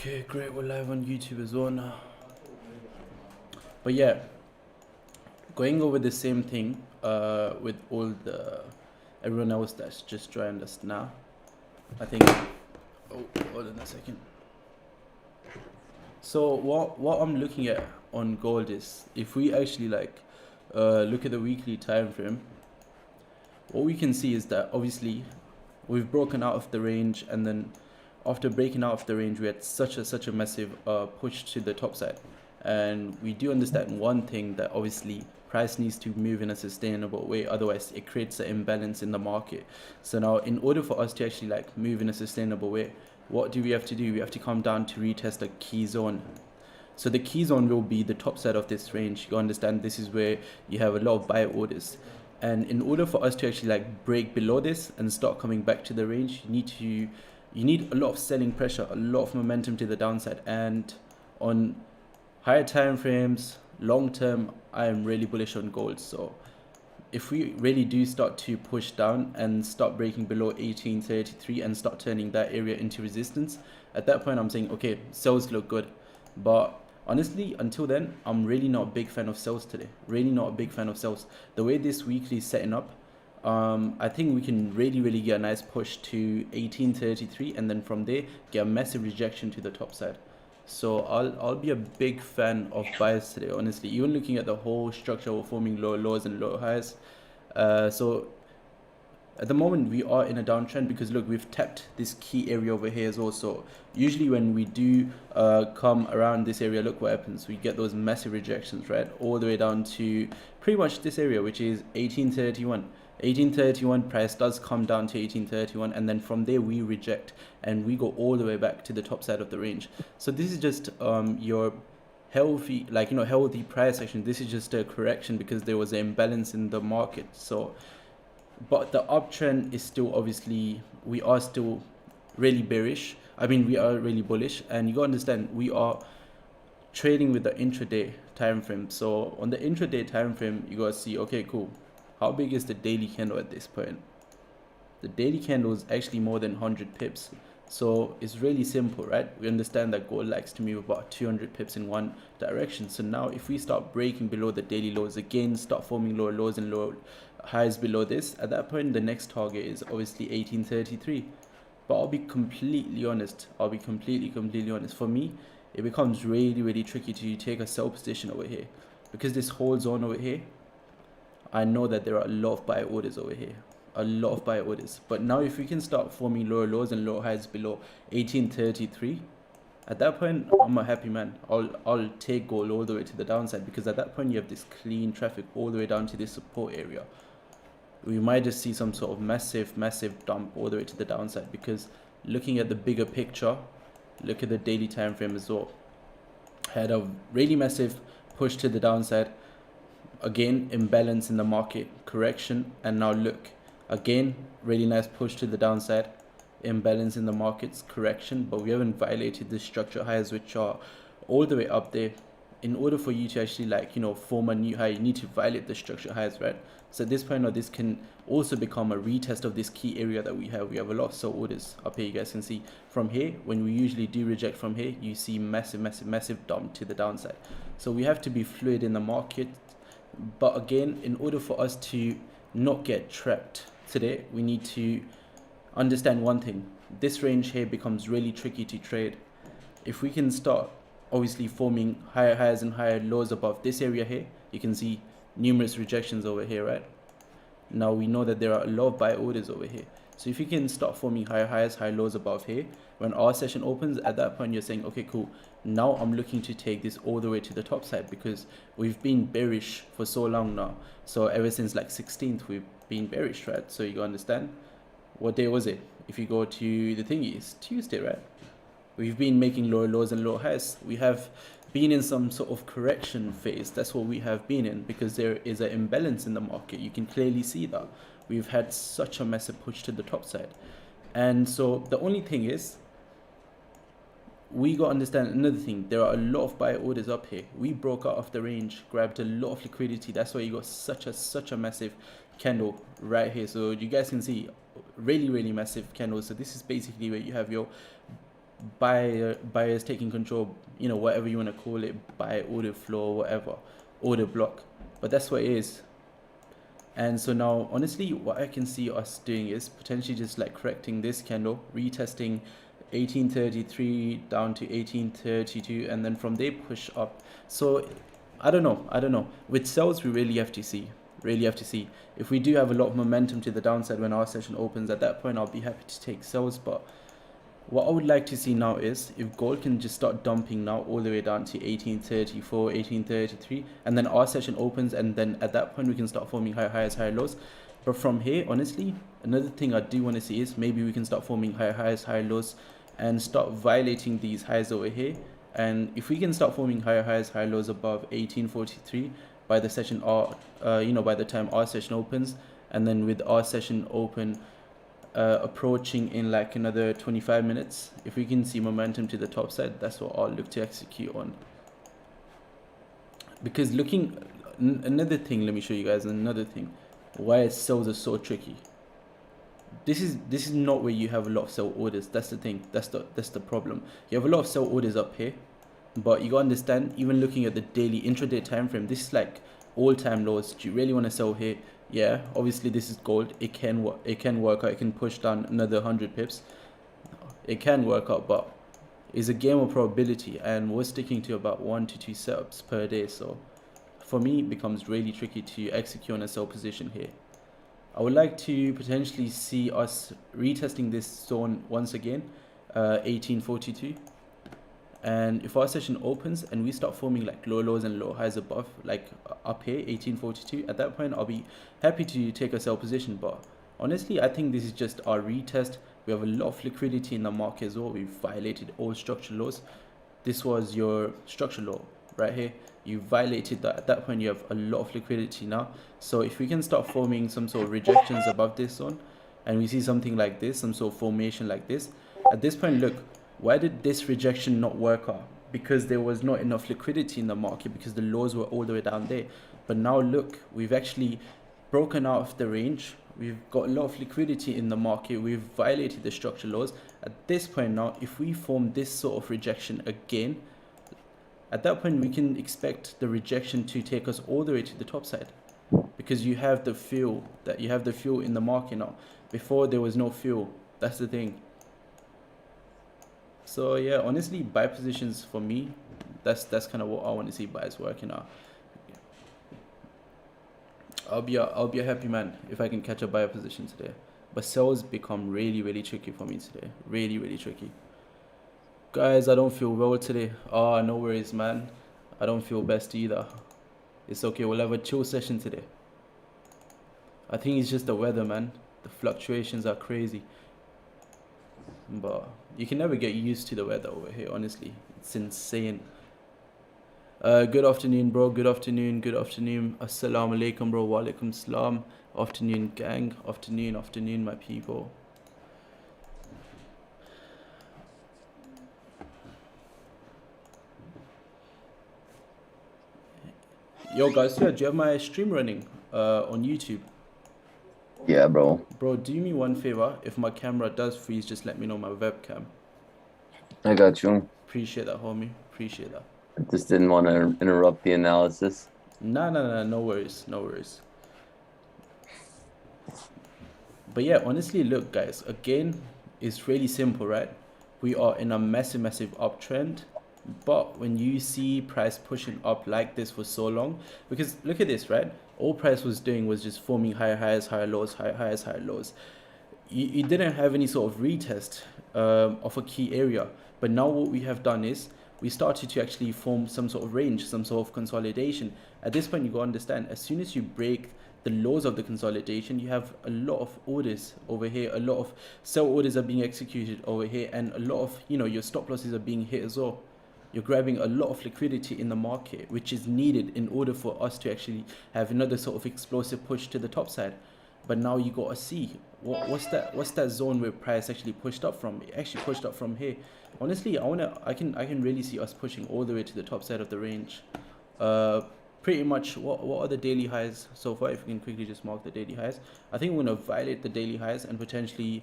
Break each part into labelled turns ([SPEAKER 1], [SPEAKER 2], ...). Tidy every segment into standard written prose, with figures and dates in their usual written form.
[SPEAKER 1] Okay, great. We're live on YouTube as well now. But yeah, going over the same thing with all the everyone else that's just joined us now. I think. Oh, hold on a second. So what I'm looking at on gold is if we actually look at the weekly time frame, what we can see is that obviously we've broken out of the range, and then after breaking out of the range, we had such a massive push to the top side. And we do understand one thing, that obviously price needs to move in a sustainable way, otherwise it creates an imbalance in the market. So now in order for us to actually move in a sustainable way, what do we have to do? We have to come down to retest the key zone. So the key zone will be the top side of this range. You understand, this is where you have a lot of buy orders. And in order for us to actually break below this and start coming back to the range, you need a lot of selling pressure, a lot of momentum to the downside. And on higher time frames, long term, I am really bullish on gold. So if we really do start to push down and start breaking below 1833 and start turning that area into resistance, at that point I'm saying, okay, sells look good. But honestly, until then, I'm really not a big fan of sells today. Really not a big fan of sells. The way this weekly is setting up, I think we can really get a nice push to 1833, and then from there get a massive rejection to the top side. So I'll be a big fan of buys today, honestly. Even looking at the whole structure, we're forming lower lows and lower highs. So at the moment we are in a downtrend because look, we've tapped this key area over here as well. So usually when we do come around this area, look what happens. We get those massive rejections, right, all the way down to pretty much this area, which is 1831. Price does come down to 1831, and then from there we reject and we go all the way back to the top side of the range. So this is just your healthy healthy price action. This is just a correction because there was an imbalance in the market. So but the uptrend is still, obviously we are still really bearish. I mean, we are really bullish, and you gotta understand we are trading with the intraday time frame. So on the intraday time frame, you gotta see, okay, cool, how big is the daily candle at this point? The daily candle is actually more than 100 pips. So it's really simple, right? We understand that gold likes to move about 200 pips in one direction. So now if we start breaking below the daily lows again, start forming lower lows and lower highs below this, at that point the next target is obviously 1833. But I'll be completely honest. Completely honest. For me, it becomes really tricky to take a sell position over here, because this whole zone over here, I know that there are a lot of buy orders over here, a lot of buy orders. But now if we can start forming lower lows and lower highs below 1833, at that point I'm a happy man. I'll take gold all the way to the downside, because at that point you have this clean traffic all the way down to this support area. We might just see some sort of massive dump all the way to the downside, because looking at the bigger picture, look at the daily time frame as well. Had a really massive push to the downside, again imbalance in the market, correction, and now look again, really nice push to the downside, imbalance in the markets, correction. But we haven't violated the structure highs, which are all the way up there. In order for you to actually form a new high, you need to violate the structure highs, right? So at this point now, this can also become a retest of this key area that we have. We have a lot of sell orders up here. You guys can see from here, when we usually do reject from here, you see massive dump to the downside. So we have to be fluid in the market. But again, in order for us to not get trapped today, we need to understand one thing. This range here becomes really tricky to trade. If we can start obviously forming higher highs and higher lows above this area here, you can see numerous rejections over here, right? Now we know that there are a lot of buy orders over here. So if you can start forming higher highs, higher lows above here, when our session opens, at that point you're saying, okay, cool, now I'm looking to take this all the way to the top side, because we've been bearish for so long now. So ever since 16th we've been bearish, right? So you gotta understand, what day was it? If you go to the thingy, it's Tuesday, right? We've been making lower lows and lower highs. We have been in some sort of correction phase. That's what we have been in, because there is an imbalance in the market. You can clearly see that we've had such a massive push to the top side. And so the only thing is, we got to understand another thing. There are a lot of buy orders up here. We broke out of the range, grabbed a lot of liquidity. That's why you got such a massive candle right here. So you guys can see really massive candle. So this is basically where you have your buyers taking control, you know, whatever you want to call it, buy order flow, whatever, order block. But that's what it is. And so now, honestly, what I can see us doing is potentially just like correcting this candle, retesting 1833 down to 1832, and then from there push up. So I don't know. With sells, we really have to see. If we do have a lot of momentum to the downside when our session opens, at that point I'll be happy to take sells. But what I would like to see now is if gold can just start dumping now all the way down to 1834, 1833, and then our session opens, and then at that point we can start forming higher highs, higher lows. But from here, honestly, another thing I do want to see is maybe we can start forming higher highs, higher lows, and start violating these highs over here. And if we can start forming higher highs, higher lows above 1843 by the session, by the time our session opens, and then with our session open approaching in like another 25 minutes, if we can see momentum to the top side, that's what I'll look to execute on. Because another thing, let me show you guys another thing why sells are so tricky. This is not where you have a lot of sell orders. That's the thing. That's the problem. You have a lot of sell orders up here, but you gotta understand, even looking at the daily intraday time frame, this is like all-time lows. Do you really want to sell here? Yeah, obviously this is gold. It can work out. It can push down another 100 pips. It can work out, but it's a game of probability, and we're sticking to about 1 to 2 setups per day. So for me, it becomes really tricky to execute on a sell position here. I would like to potentially see us retesting this zone once again, 1842. And if our session opens and we start forming like low lows and low highs above, like up here, 1842, at that point I'll be happy to take a sell position. But honestly, I think this is just our retest. We have a lot of liquidity in the market as well. We've violated all structural lows. This was your structural low right here. You violated that. At that point you have a lot of liquidity now. So if we can start forming some sort of rejections above this zone, and we see something like this, some sort of formation like this, at this point, look, why did this rejection not work out? Because there was not enough liquidity in the market, because the lows were all the way down there. But now look, we've actually broken out of the range. We've got a lot of liquidity in the market. We've violated the structural lows. At this point now, if we form this sort of rejection again, at that point we can expect the rejection to take us all the way to the top side, because you have the fuel in the market now. Before there was no fuel. That's the thing. So yeah, honestly, buy positions for me, that's kind of what I want to see buyers working out. I'll be a happy man if I can catch a buyer position today. But sells become really tricky for me today. Really tricky. Guys, I don't feel well today. Oh, no worries, man. I don't feel best either. It's okay, we'll have a chill session today. I think it's just the weather, man. The fluctuations are crazy. But you can never get used to the weather over here, honestly. It's insane. Good afternoon, bro. Good afternoon. Assalamu alaikum, bro. Wa alaikum salam. Afternoon, gang. Afternoon, my people. Yo, guys, yeah, do you have my stream running on YouTube?
[SPEAKER 2] Yeah, bro.
[SPEAKER 1] Bro, do me one favor. If my camera does freeze, just let me know my webcam.
[SPEAKER 2] I got you.
[SPEAKER 1] Appreciate that, homie. Appreciate that.
[SPEAKER 2] I just didn't want to interrupt the analysis.
[SPEAKER 1] No, no worries. But yeah, honestly, look, guys, again, it's really simple, right? We are in a massive uptrend. But when you see price pushing up like this for so long, because look at this, right? All price was doing was just forming higher highs, higher lows, higher highs, higher lows. You didn't have any sort of retest of a key area. But now what we have done is we started to actually form some sort of range, some sort of consolidation. At this point, you got to understand, as soon as you break the lows of the consolidation, you have a lot of orders over here, a lot of sell orders are being executed over here, and a lot of, your stop losses are being hit as well. You're grabbing a lot of liquidity in the market, which is needed in order for us to actually have another sort of explosive push to the top side. But now you got to see what's that zone where price actually pushed up from. It actually pushed up from here. Honestly, I can really see us pushing all the way to the top side of the range. Pretty much, what are the daily highs so far? If we can quickly just mark the daily highs, I think we're gonna violate the daily highs and potentially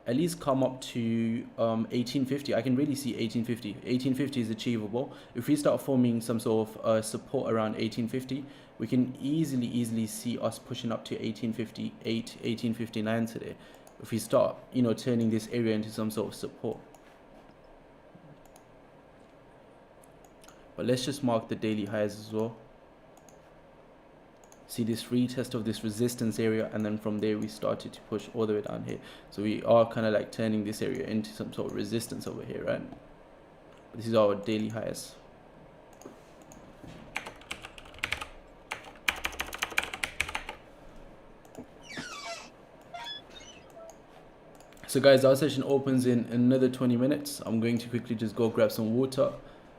[SPEAKER 1] at least come up to 1850. I can really see 1850. 1850 is achievable. If we start forming some sort of support around 1850, we can easily see us pushing up to 1858, 1859 today. If we start, you know, turning this area into some sort of support. But let's just mark the daily highs as well. See this retest of this resistance area, and then from there we started to push all the way down here. So we are kind of like turning this area into some sort of resistance over here, right? This is our daily highs. So guys, our session opens in another 20 minutes. I'm going to quickly just go grab some water.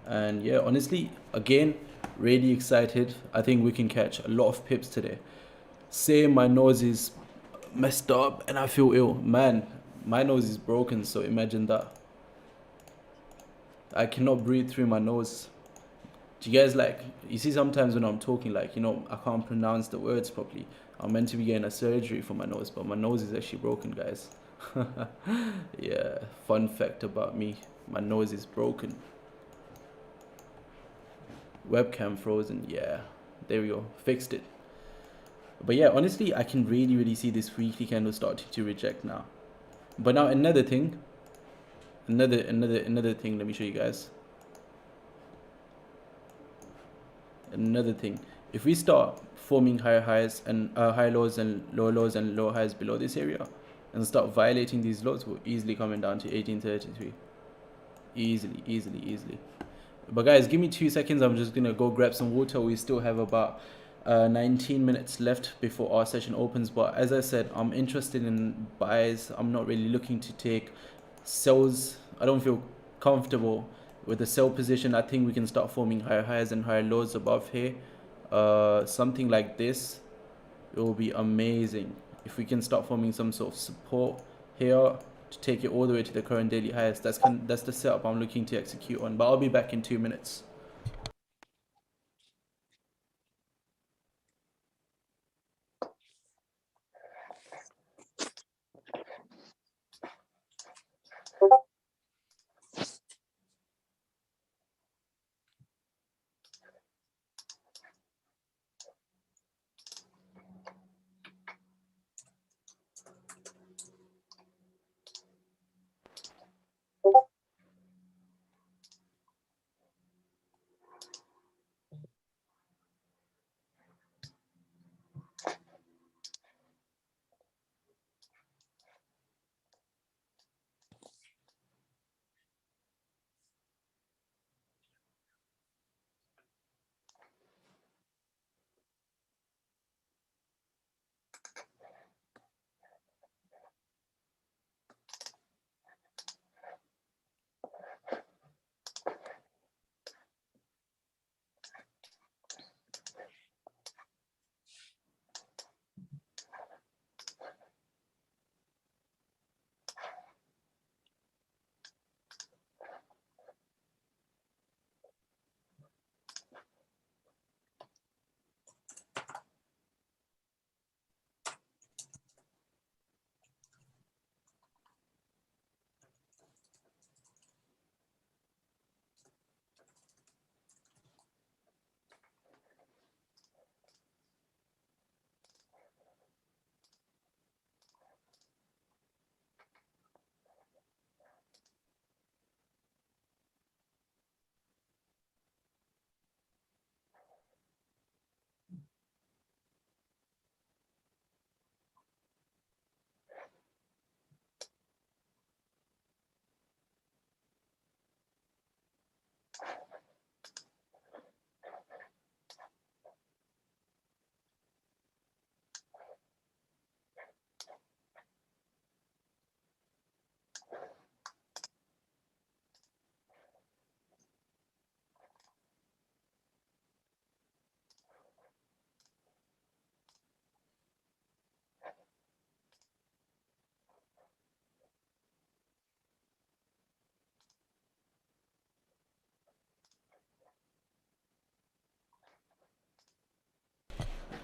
[SPEAKER 1] And yeah, honestly, again, really excited. I think we can catch a lot of pips today. Say my nose is messed up and I feel ill. Man, my nose is broken, so imagine that. I cannot breathe through my nose. Do you guys like, you see sometimes when I'm talking, like, you know, I can't pronounce the words properly. I'm meant to be getting a surgery for my nose, but my nose is actually broken, guys. Yeah, fun fact about me, my nose is broken. Webcam frozen. Yeah, there we go, fixed it. But yeah, honestly, I can really see this weekly candle starting to reject now. But now another thing, another thing, let me show you guys. Another thing, if we start forming higher highs and high lows and lower highs below this area and start violating these lows, we're easily coming down to 1833. Easily. But guys, give me 2 seconds. I'm just gonna go grab some water. We still have about 19 minutes left before our session opens. But as I said, I'm interested in buys. I'm not really looking to take sells. I don't feel comfortable with the sell position. I think we can start forming higher highs and higher lows above here. Something like this, it will be amazing if we can start forming some sort of support here to take it all the way to the current daily highest. That's the setup I'm looking to execute on, but I'll be back in 2 minutes.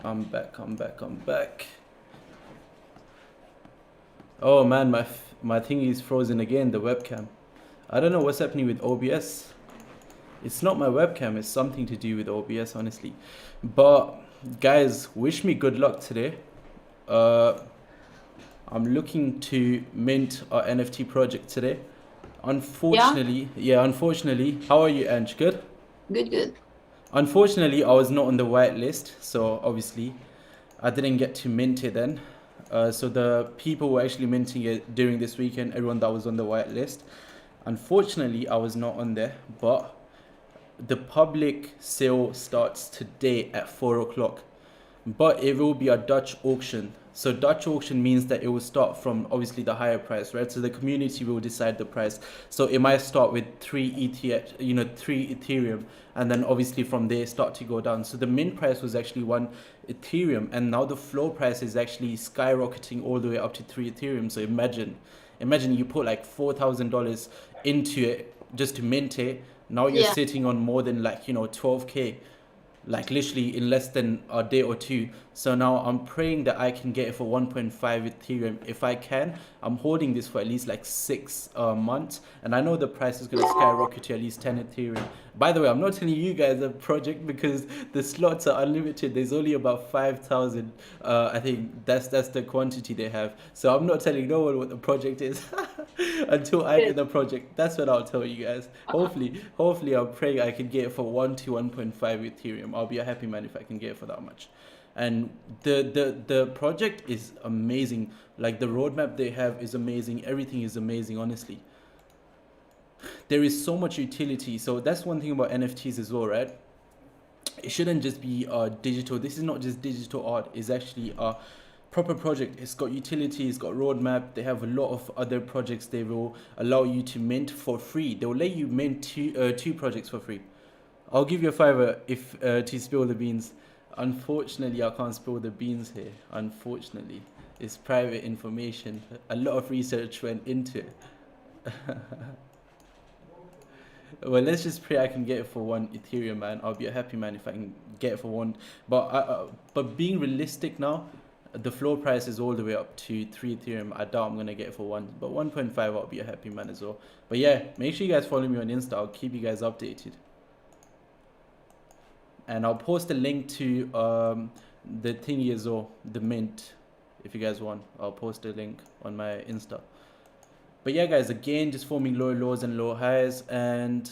[SPEAKER 1] I'm back. Oh man, My thing is frozen again, the webcam. I don't know what's happening with OBS. It's not my webcam, it's something to do with OBS, honestly. But guys, wish me good luck today. I'm looking to mint our NFT project today. Unfortunately, unfortunately, how are you, Ange? Good?
[SPEAKER 3] Good.
[SPEAKER 1] Unfortunately, I was not on the whitelist, so obviously I didn't get to mint it then. So the people who were actually minting it during this weekend, everyone that was on the whitelist, unfortunately, I was not on there, but the public sale starts today at 4 o'clock. But it will be a Dutch auction. So Dutch auction means that it will start from obviously the higher price, right? So the community will decide the price. So it might start with 3 Ethereum, and then obviously from there start to go down. So the min price was actually 1 Ethereum, and now the floor price is actually skyrocketing all the way up to 3 Ethereum. So imagine you put like $4,000 into it just to mint it. Now you're sitting on more than 12K, like literally in less than a day or two. So now I'm praying that I can get it for 1.5 Ethereum. If I can, I'm holding this for at least like 6 months, and I know the price is going to skyrocket to at least 10 Ethereum. By the way, I'm not telling you guys a project because the slots are unlimited. There's only about 5,000. I think that's the quantity they have. So I'm not telling no one what the project is until I get the project. That's what I'll tell you guys. Hopefully I'm praying I can get it for 1 to 1.5 Ethereum. I'll be a happy man if I can get it for that much. And the project is amazing. Like the roadmap they have is amazing. Everything is amazing, honestly. There is so much utility. So that's one thing about NFTs as well, right? It shouldn't just be digital. This is not just digital art. It's actually a proper project. It's got utility, it's got roadmap. They have a lot of other projects they will allow you to mint for free. They will let you mint two projects for free. I'll give you a $5 if to spill the beans. Unfortunately, I can't spill the beans here. Unfortunately, it's private information. A lot of research went into it. Well, let's just pray I can get it for 1 Ethereum, man. I'll be a happy man if I can get it for 1. But being realistic now, the floor price is all the way up to 3 Ethereum. I doubt I'm gonna get it for 1, but 1.5 I'll be a happy man as well. But yeah, make sure you guys follow me on Insta. I'll keep you guys updated. And I'll post a link to the thingy as well, the mint, if you guys want. I'll post a link on my Insta. But yeah, guys, again, just forming lower lows and lower highs. And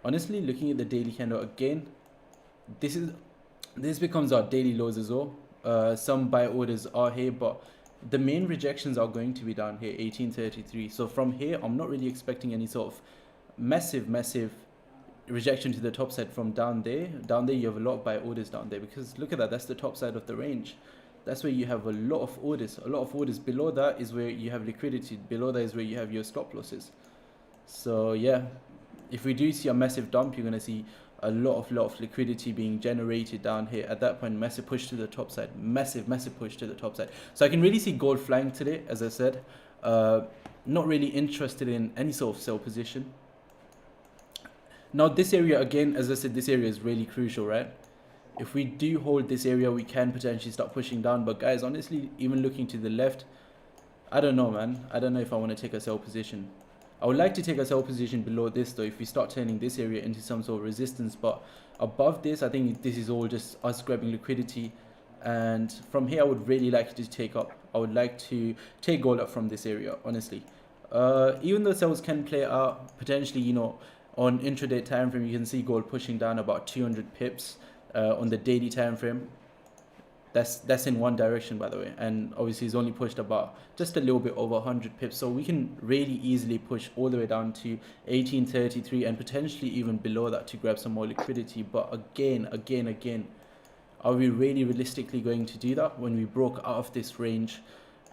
[SPEAKER 1] honestly, looking at the daily candle again, this becomes our daily lows as well. Some buy orders are here, but the main rejections are going to be down here, 1833. So from here, I'm not really expecting any sort of massive rejection to the top side from down there. Down there, you have a lot of buy orders down there, because look at that. That's the top side of the range. That's where you have a lot of orders. Below that is where you have liquidity. Below that is where you have your stop losses. So yeah, if we do see a massive dump, you're going to see a lot of liquidity being generated down here. At that point, massive push to the top side. Massive push to the top side. So I can really see gold flying today, as I said. Not really interested in any sort of sell position. Now this area, again, as I said, this area is really crucial, right? If we do hold this area, we can potentially start pushing down. But guys, honestly, even looking to the left, I don't know, man. I don't know if I want to take a sell position. I would like to take a sell position below this, though, if we start turning this area into some sort of resistance. But above this, I think this is all just us grabbing liquidity. And from here, I would really like to take up. I would like to take gold up from this area, honestly. Even though sells can play out, potentially, you know, on intraday time frame, you can see gold pushing down about 200 pips. On the daily time frame, that's in one direction, by the way, and obviously it's only pushed about just a little bit over 100 pips, so we can really easily push all the way down to 1833 and potentially even below that to grab some more liquidity. But again, are we really realistically going to do that when we broke out of this range?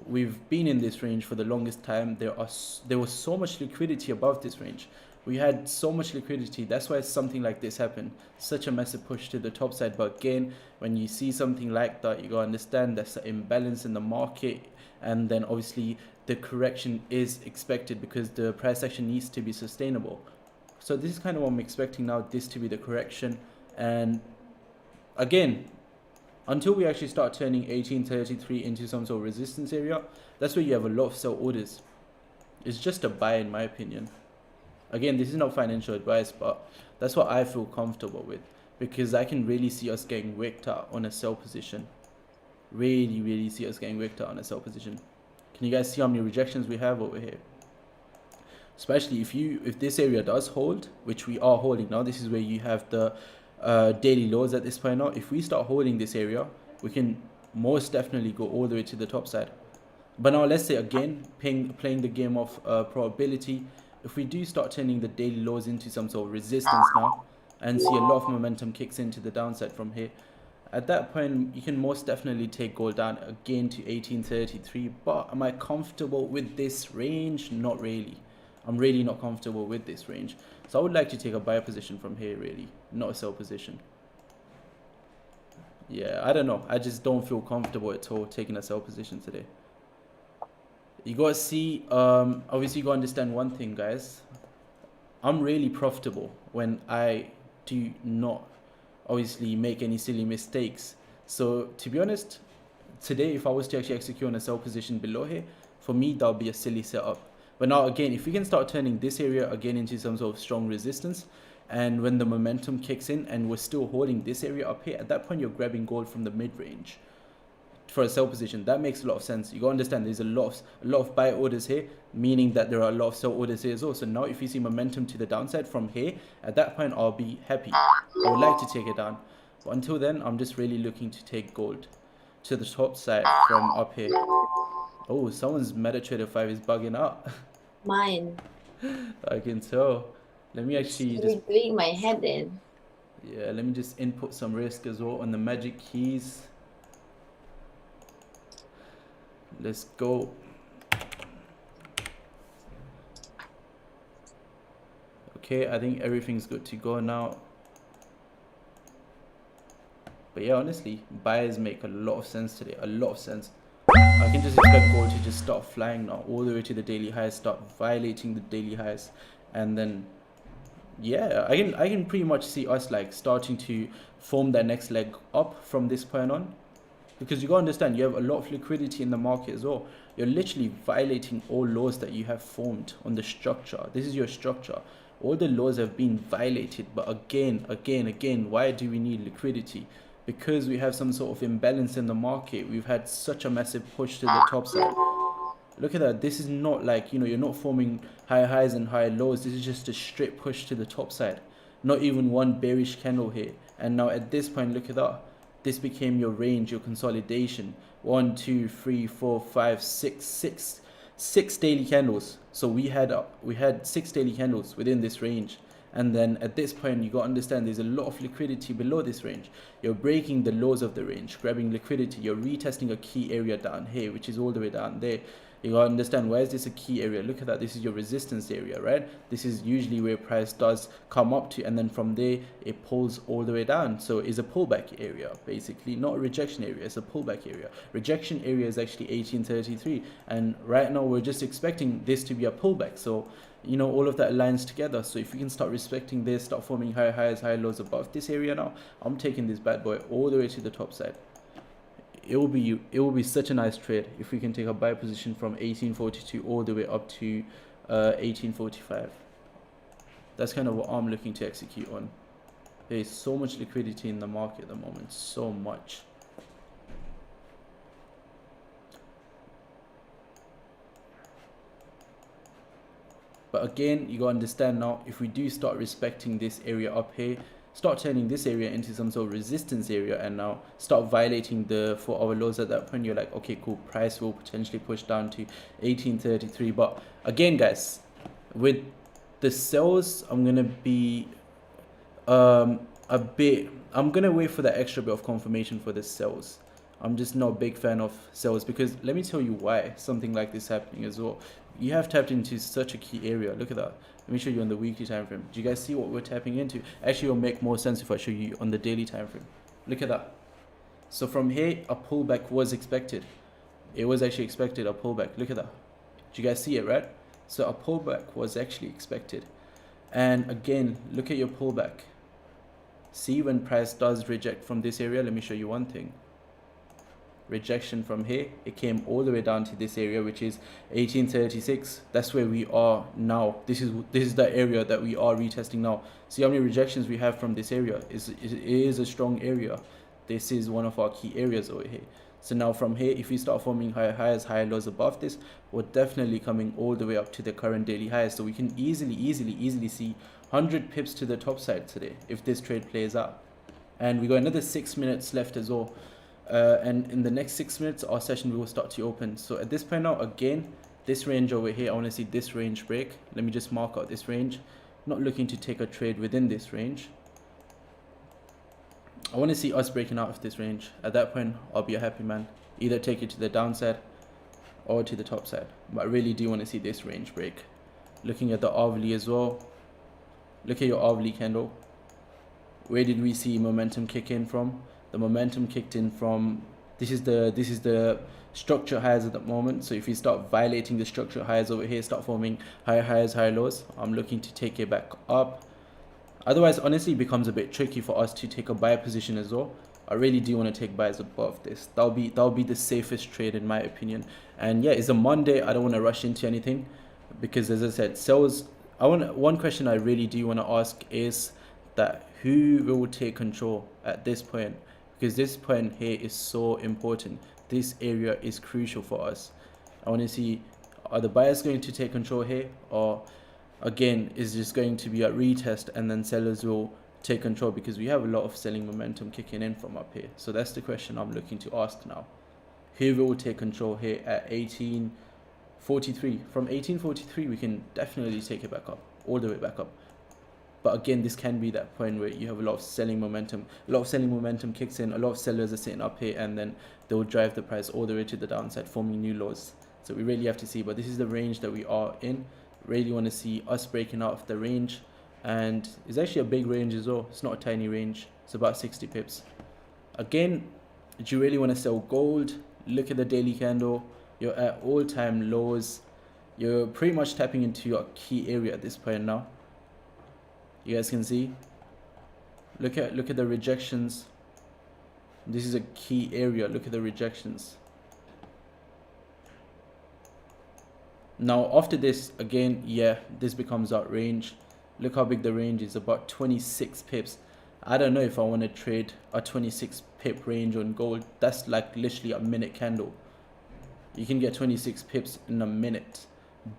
[SPEAKER 1] We've been in this range for the longest time. There was so much liquidity above this range. We had so much liquidity. That's why something like this happened. Such a massive push to the top side. But again, when you see something like that, you gotta understand there's an imbalance in the market. And then obviously the correction is expected because the price action needs to be sustainable. So this is kind of what I'm expecting now, this to be the correction. And again, until we actually start turning 1833 into some sort of resistance area, that's where you have a lot of sell orders. It's just a buy in my opinion. Again, this is not financial advice, but that's what I feel comfortable with, because I can really see us getting wicked out on a sell position. Really see us getting wicked out on a sell position. Can you guys see how many rejections we have over here? Especially if this area does hold, which we are holding now. This is where you have the daily lows at this point now. If we start holding this area, we can most definitely go all the way to the top side. But now let's say again, playing the game of probability, if we do start turning the daily lows into some sort of resistance now, and see a lot of momentum kicks into the downside from here, at that point you can most definitely take gold down again to 1833. But am I comfortable with this range? Not really. I'm really not comfortable with this range. So I would like to take a buy position from here, really, not a sell position. Yeah, I don't know. I just don't feel comfortable at all taking a sell position today. You gotta see, obviously you gotta understand one thing, guys. I'm really profitable when I do not obviously make any silly mistakes. So to be honest, today if I was to actually execute on a sell position below here, for me that'll be a silly setup. But now again, if we can start turning this area again into some sort of strong resistance, and when the momentum kicks in and we're still holding this area up here, at that point you're grabbing gold from the mid-range for a sell position. That makes a lot of sense. You gotta understand there's a lot of buy orders here, meaning that there are a lot of sell orders here as well. So now if you see momentum to the downside from here, at that point I'll be happy. I would like to take it down. But until then, I'm just really looking to take gold to the top side from up here. Oh, someone's MetaTrader 5 is bugging out.
[SPEAKER 3] Mine.
[SPEAKER 1] I can tell. Let me actually just
[SPEAKER 3] doing my head in.
[SPEAKER 1] Yeah, let me just input some risk as well on the magic keys. Let's go. Okay, I think everything's good to go now. But yeah, honestly, buys make a lot of sense today. A lot of sense. I can just expect gold to just start flying now all the way to the daily highs, start violating the daily highs, and then yeah, I can pretty much see us like starting to form that next leg up from this point on. Because you gotta understand, you have a lot of liquidity in the market as well. You're literally violating all laws that you have formed on the structure. This is your structure. All the laws have been violated. But again, why do we need liquidity? Because we have some sort of imbalance in the market. We've had such a massive push to the top side. Look at that. This is not like, you're not forming high highs and high lows. This is just a straight push to the top side. Not even one bearish candle here. And now at this point, look at that. This became your range, your consolidation. 1, 2, 3, 4, 5, 6, 6 daily candles. So we had 6 daily candles within this range. And then at this point, you got to understand there's a lot of liquidity below this range. You're breaking the lows of the range, grabbing liquidity. You're retesting a key area down here, which is all the way down there. You gotta understand, why is this a key area? Look at that. This is your resistance area, right? This is usually where price does come up to, and then from there it pulls all the way down. So it's a pullback area, basically, not a rejection area. It's a pullback area. Rejection area is actually 1833, and right now we're just expecting this to be a pullback. So all of that aligns together. So if we can start respecting this, start forming high highs, high lows above this area now, I'm taking this bad boy all the way to the top side. It will be such a nice trade if we can take a buy position from 1842 all the way up to 1845. That's kind of what I'm looking to execute on. There is so much liquidity in the market at the moment, so much. But again, you gotta understand now, if we do start respecting this area up here, start turning this area into some sort of resistance area, and now start violating the 4-hour lows, at that point you're like, okay, cool, price will potentially push down to 1833. But again, guys, with the sells, I'm gonna be I'm gonna wait for that extra bit of confirmation for the sells. I'm just not a big fan of sells, because let me tell you why something like this happening as well. You have tapped into such a key area. Look at that. Let me show you on the weekly time frame. Do you guys see what we're tapping into? Actually, it'll make more sense if I show you on the daily time frame. Look at that. So from here, a pullback was expected. It was actually expected, a pullback. Look at that. Do you guys see it, right? So a pullback was actually expected. And again, look at your pullback. See, when price does reject from this area, let me show you one thing. rejection from here. It came all the way down to this area, which is 1836. That's where we are now. This is the area that we are retesting now. See how many rejections we have from this area. It is a strong area. This is one of our key areas over here. So now from here, if we start forming higher highs, higher lows above this, we're definitely coming all the way up to the current daily highs. So we can easily see 100 pips to the top side today if this trade plays out. And we got another 6 minutes left as well. And in the next 6 minutes, our session will start to open. So at this point now, again, this range over here, I want to see this range break. Let me just mark out this range. Not looking to take a trade within this range. I want to see us breaking out of this range. At that point, I'll be a happy man. Either take it to the downside or to the top side. But I really do want to see this range break. Looking at the hourly as well. Look at your hourly candle. Where did we see momentum kick in from? The momentum kicked in from this is the structure highs at the moment. So if we start violating the structure highs over here, start forming higher highs, higher lows, I'm looking to take it back up. Otherwise, honestly, it becomes a bit tricky for us to take a buy position as well. I really do want to take buys above this. That'll be the safest trade in my opinion. And yeah, it's a Monday. I don't want to rush into anything because, as I said, sells. One question I really do want to ask is that who will take control at this point? Because this point here is so important. This area is crucial for us. I want to see, are the buyers going to take control here, or again, is just going to be a retest and then sellers will take control, because we have a lot of selling momentum kicking in from up here. So that's the question I'm looking to ask now. Who will take control here at 1843? From 1843, we can definitely take it back up, all the way back up. But again, this can be that point where you have a lot of selling momentum. A lot of selling momentum kicks in, a lot of sellers are sitting up here, and then they'll drive the price all the way to the downside, forming new lows. So we really have to see, but this is the range that we are in. Really want to see us breaking out of the range, and it's actually a big range as well. It's not a tiny range. It's about 60 pips. Again, do you really want to sell gold? Look at the daily candle. You're at all-time lows. You're pretty much tapping into your key area at this point now. You guys can see. Look at the rejections. This is a key area. Look at the rejections. Now after this, again, yeah, this becomes our range. Look how big the range is, about 26 pips. I don't know if I want to trade a 26 pip range on gold. That's like literally a minute candle. You can get 26 pips in a minute.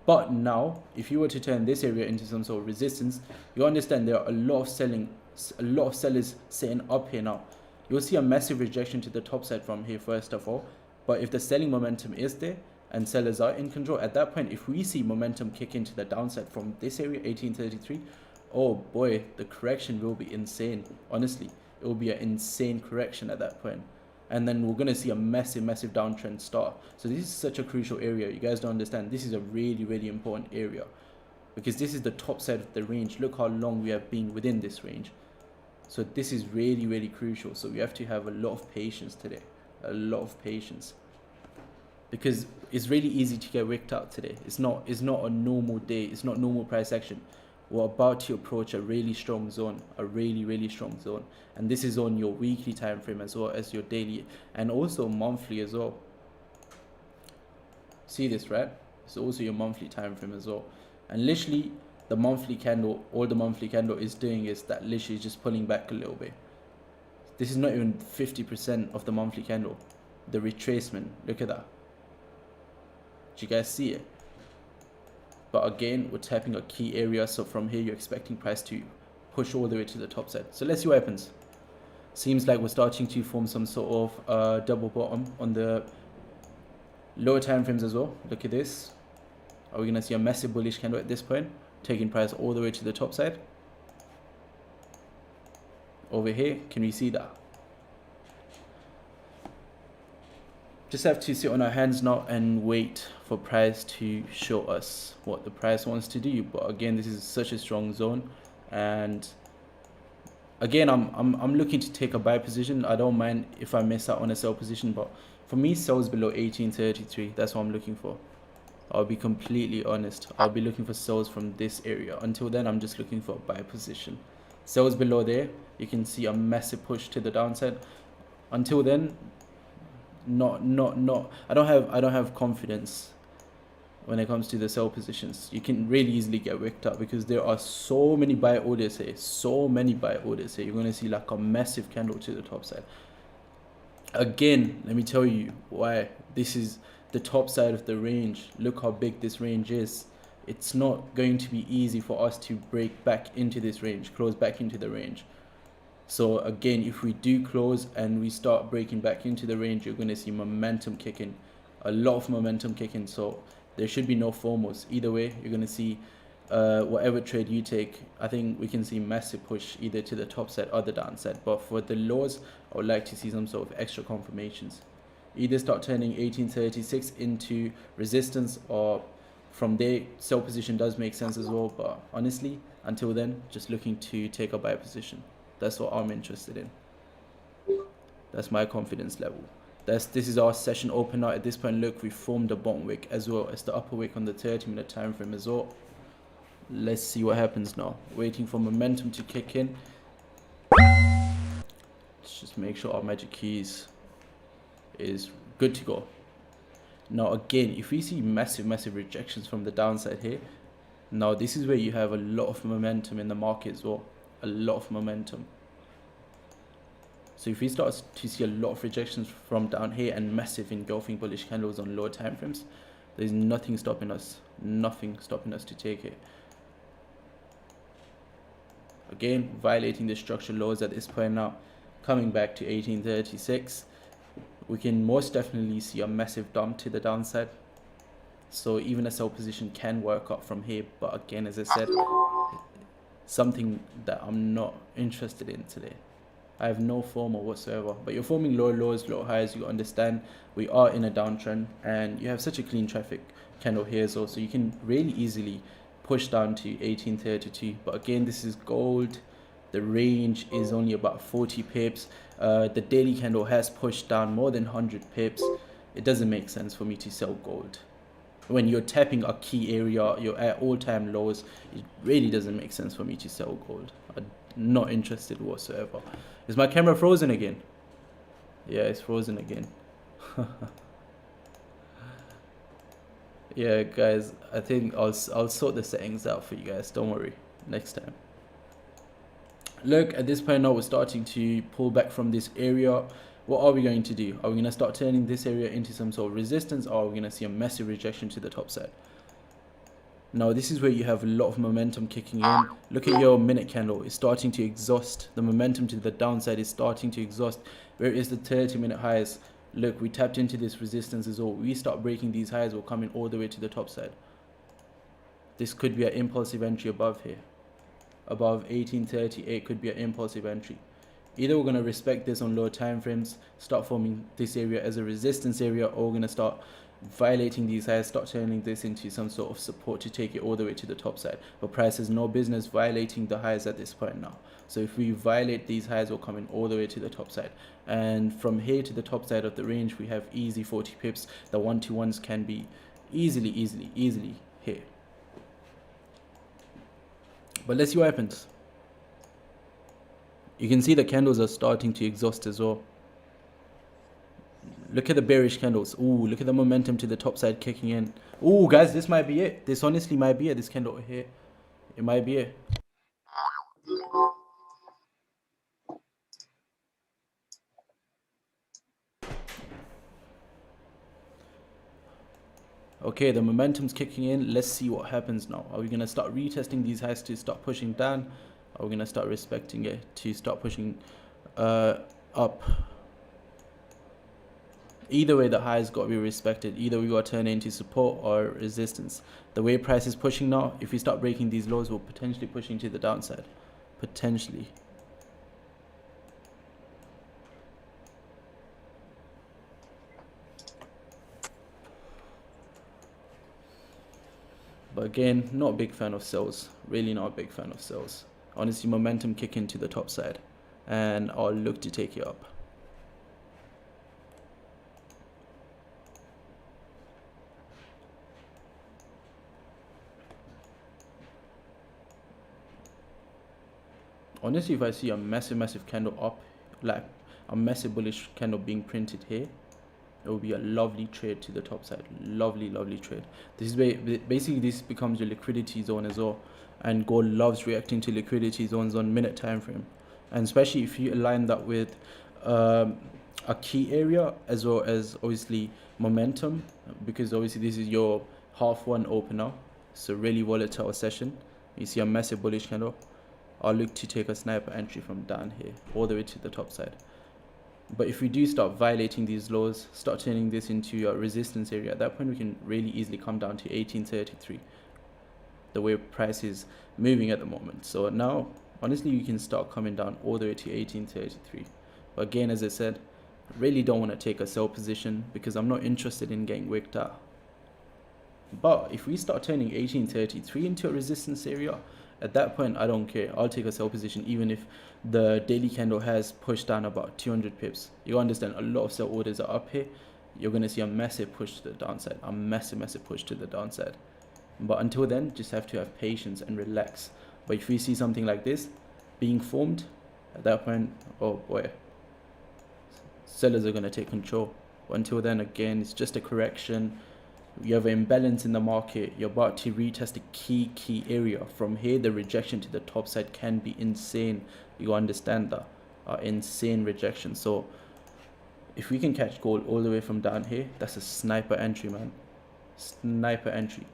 [SPEAKER 1] But now, if you were to turn this area into some sort of resistance, you understand there are a lot of sellers sitting up here now. You'll see a massive rejection to the top side from here first of all. But if the selling momentum is there and sellers are in control, at that point, if we see momentum kick into the downside from this area, 1833, oh boy, the correction will be insane. Honestly, it will be an insane correction at that point. And then we're going to see a massive downtrend start. So this is such a crucial area. You guys don't understand. This is a really important area, because this is the top side of the range. Look how long we have been within this range. So this is really crucial. So we have to have a lot of patience today. A lot of patience. Because it's really easy to get wicked out today. It's not a normal day. It's not normal price action. We're about to approach a really strong zone, a really strong zone, and this is on your weekly time frame as well as your daily and also monthly as well. See this, right? It's also your monthly time frame as well. And literally the monthly candle, all the monthly candle is doing is that literally is just pulling back a little bit. This is not even 50% of the monthly candle. The retracement, look at that. Do you guys see it? But again, we're tapping a key area, so from here you're expecting price to push all the way to the top side. So let's see what happens. Seems like we're starting to form some sort of double bottom on the lower time frames as well. Look at this. Are we going to see a massive bullish candle at this point, taking price all the way to the top side? Over here, can we see that? Just have to sit on our hands now and wait for price to show us what the price wants to do. But again, this is such a strong zone, and again, I'm looking to take a buy position. I don't mind if I miss out on a sell position, but for me, sells below 1833. That's what I'm looking for. I'll be completely honest. I'll be looking for sells from this area. Until then, I'm just looking for a buy position. Sells below there, you can see a massive push to the downside. Until then, I don't have confidence when it comes to the sell positions. You can really easily get wicked up because there are so many buy orders here. So many buy orders here. You're going to see like a massive candle to the top side. Again, let me tell you why this is the top side of the range. Look how big this range is. It's not going to be easy for us to break back into this range, close back into the range. So again, if we do close and we start breaking back into the range, you're going to see momentum kicking, a lot of momentum kicking. So there should be no FOMOs. Either way, you're going to see whatever trade you take. I think we can see massive push either to the top side or the downside. But for the lows, I would like to see some sort of extra confirmations. Either start turning 1836 into resistance, or from there, sell position does make sense as well. But honestly, until then, just looking to take a buy position. That's what I'm interested in. That's my confidence level. This is our session opener. At this point, look, we formed a bottom wick as well as the upper wick on the 30-minute time frame as well. Let's see what happens now. Waiting for momentum to kick in. Let's just make sure our magic keys is good to go. Now again, if we see massive rejections from the downside here, now this is where you have a lot of momentum in the market as well. A lot of momentum. So if we start to see a lot of rejections from down here and massive engulfing bullish candles on lower time frames, there's nothing stopping us to take it. Again, violating the structural lows at this point now, coming back to 1836, we can most definitely see a massive dump to the downside. So even a sell position can work up from here, but again, as I said, something that I'm not interested in today. I have no FOMO whatsoever. But you're forming lower lows, lower highs. You understand we are in a downtrend, and you have such a clean traffic candle here as well. So you can really easily push down to 1832. But again, this is gold. The range is only about 40 pips. The daily candle has pushed down more than 100 pips. It doesn't make sense for me to sell gold. When you're tapping a key area, you're at all-time lows, it really doesn't make sense for me to sell gold. I'm not interested whatsoever. Is my camera frozen again? Yeah, it's frozen again. Yeah, guys, I think I'll sort the settings out for you guys. Don't worry, next time. Look, at this point now, we're starting to pull back from this area. What are we going to do? Are we going to start turning this area into some sort of resistance, or are we going to see a massive rejection to the top side? Now, this is where you have a lot of momentum kicking in. Look at your minute candle. It's starting to exhaust. The momentum to the downside is starting to exhaust. Where is the 30-minute highs? Look, we tapped into this resistance as well. We start breaking these highs, we're coming all the way to the top side. This could be an impulsive entry above here. Above 1838 could be an impulsive entry. Either we're going to respect this on lower time frames, start forming this area as a resistance area, or we're going to start violating these highs, start turning this into some sort of support to take it all the way to the top side. But price has no business violating the highs at this point now. So if we violate these highs, we're coming all the way to the top side. And from here to the top side of the range, we have easy 40 pips. The 1-to-1s can be easily here. But let's see what happens. You can see the candles are starting to exhaust as well. Look at the bearish candles. Ooh, look at the momentum to the top side kicking in. Ooh, guys, this might be it. This honestly might be it. This candle here, it might be it. Okay, the momentum's kicking in. Let's see what happens now. Are we going to start retesting these highs to start pushing down? Are we going to start respecting it to start pushing up? Either way, the highs got to be respected. Either we got to turn it into support or resistance. The way price is pushing now, if we start breaking these lows, we're potentially pushing to the downside. Potentially. But again, not a big fan of sells. Really not a big fan of sells. Honestly, momentum kicking to the top side, and I'll look to take it up. Honestly, if I see a massive candle up, like a massive bullish candle being printed here, it will be a lovely trade to the top side. Lovely trade. This is basically, this becomes your liquidity zone as well, and gold loves reacting to liquidity zones on minute time frame, and especially if you align that with a key area as well as obviously momentum, because obviously this is your half one opener, so really volatile session. You see a massive bullish candle. I'll look to take a sniper entry from down here all the way to the top side. But if we do start violating these lows, start turning this into your resistance area, at that point we can really easily come down to 1833, the way price is moving at the moment. So now honestly you can start coming down all the way to 1833. But again, as I said, I really don't want to take a sell position because I'm not interested in getting wicked out. But if we start turning 1833 into a resistance area, at that point I don't care. I'll take a sell position even if the daily candle has pushed down about 200 pips. You understand, a lot of sell orders are up here. You're going to see a massive push to the downside, a massive push to the downside. But until then, just have to have patience and relax. But if we see something like this being formed, at that point, oh boy, sellers are going to take control. But until then, again, it's just a correction. You have an imbalance in the market. You're about to retest a key area. From here, the rejection to the top side can be insane. You understand that? Insane rejection. So if we can catch gold all the way from down here, that's a sniper entry, man. Sniper entry.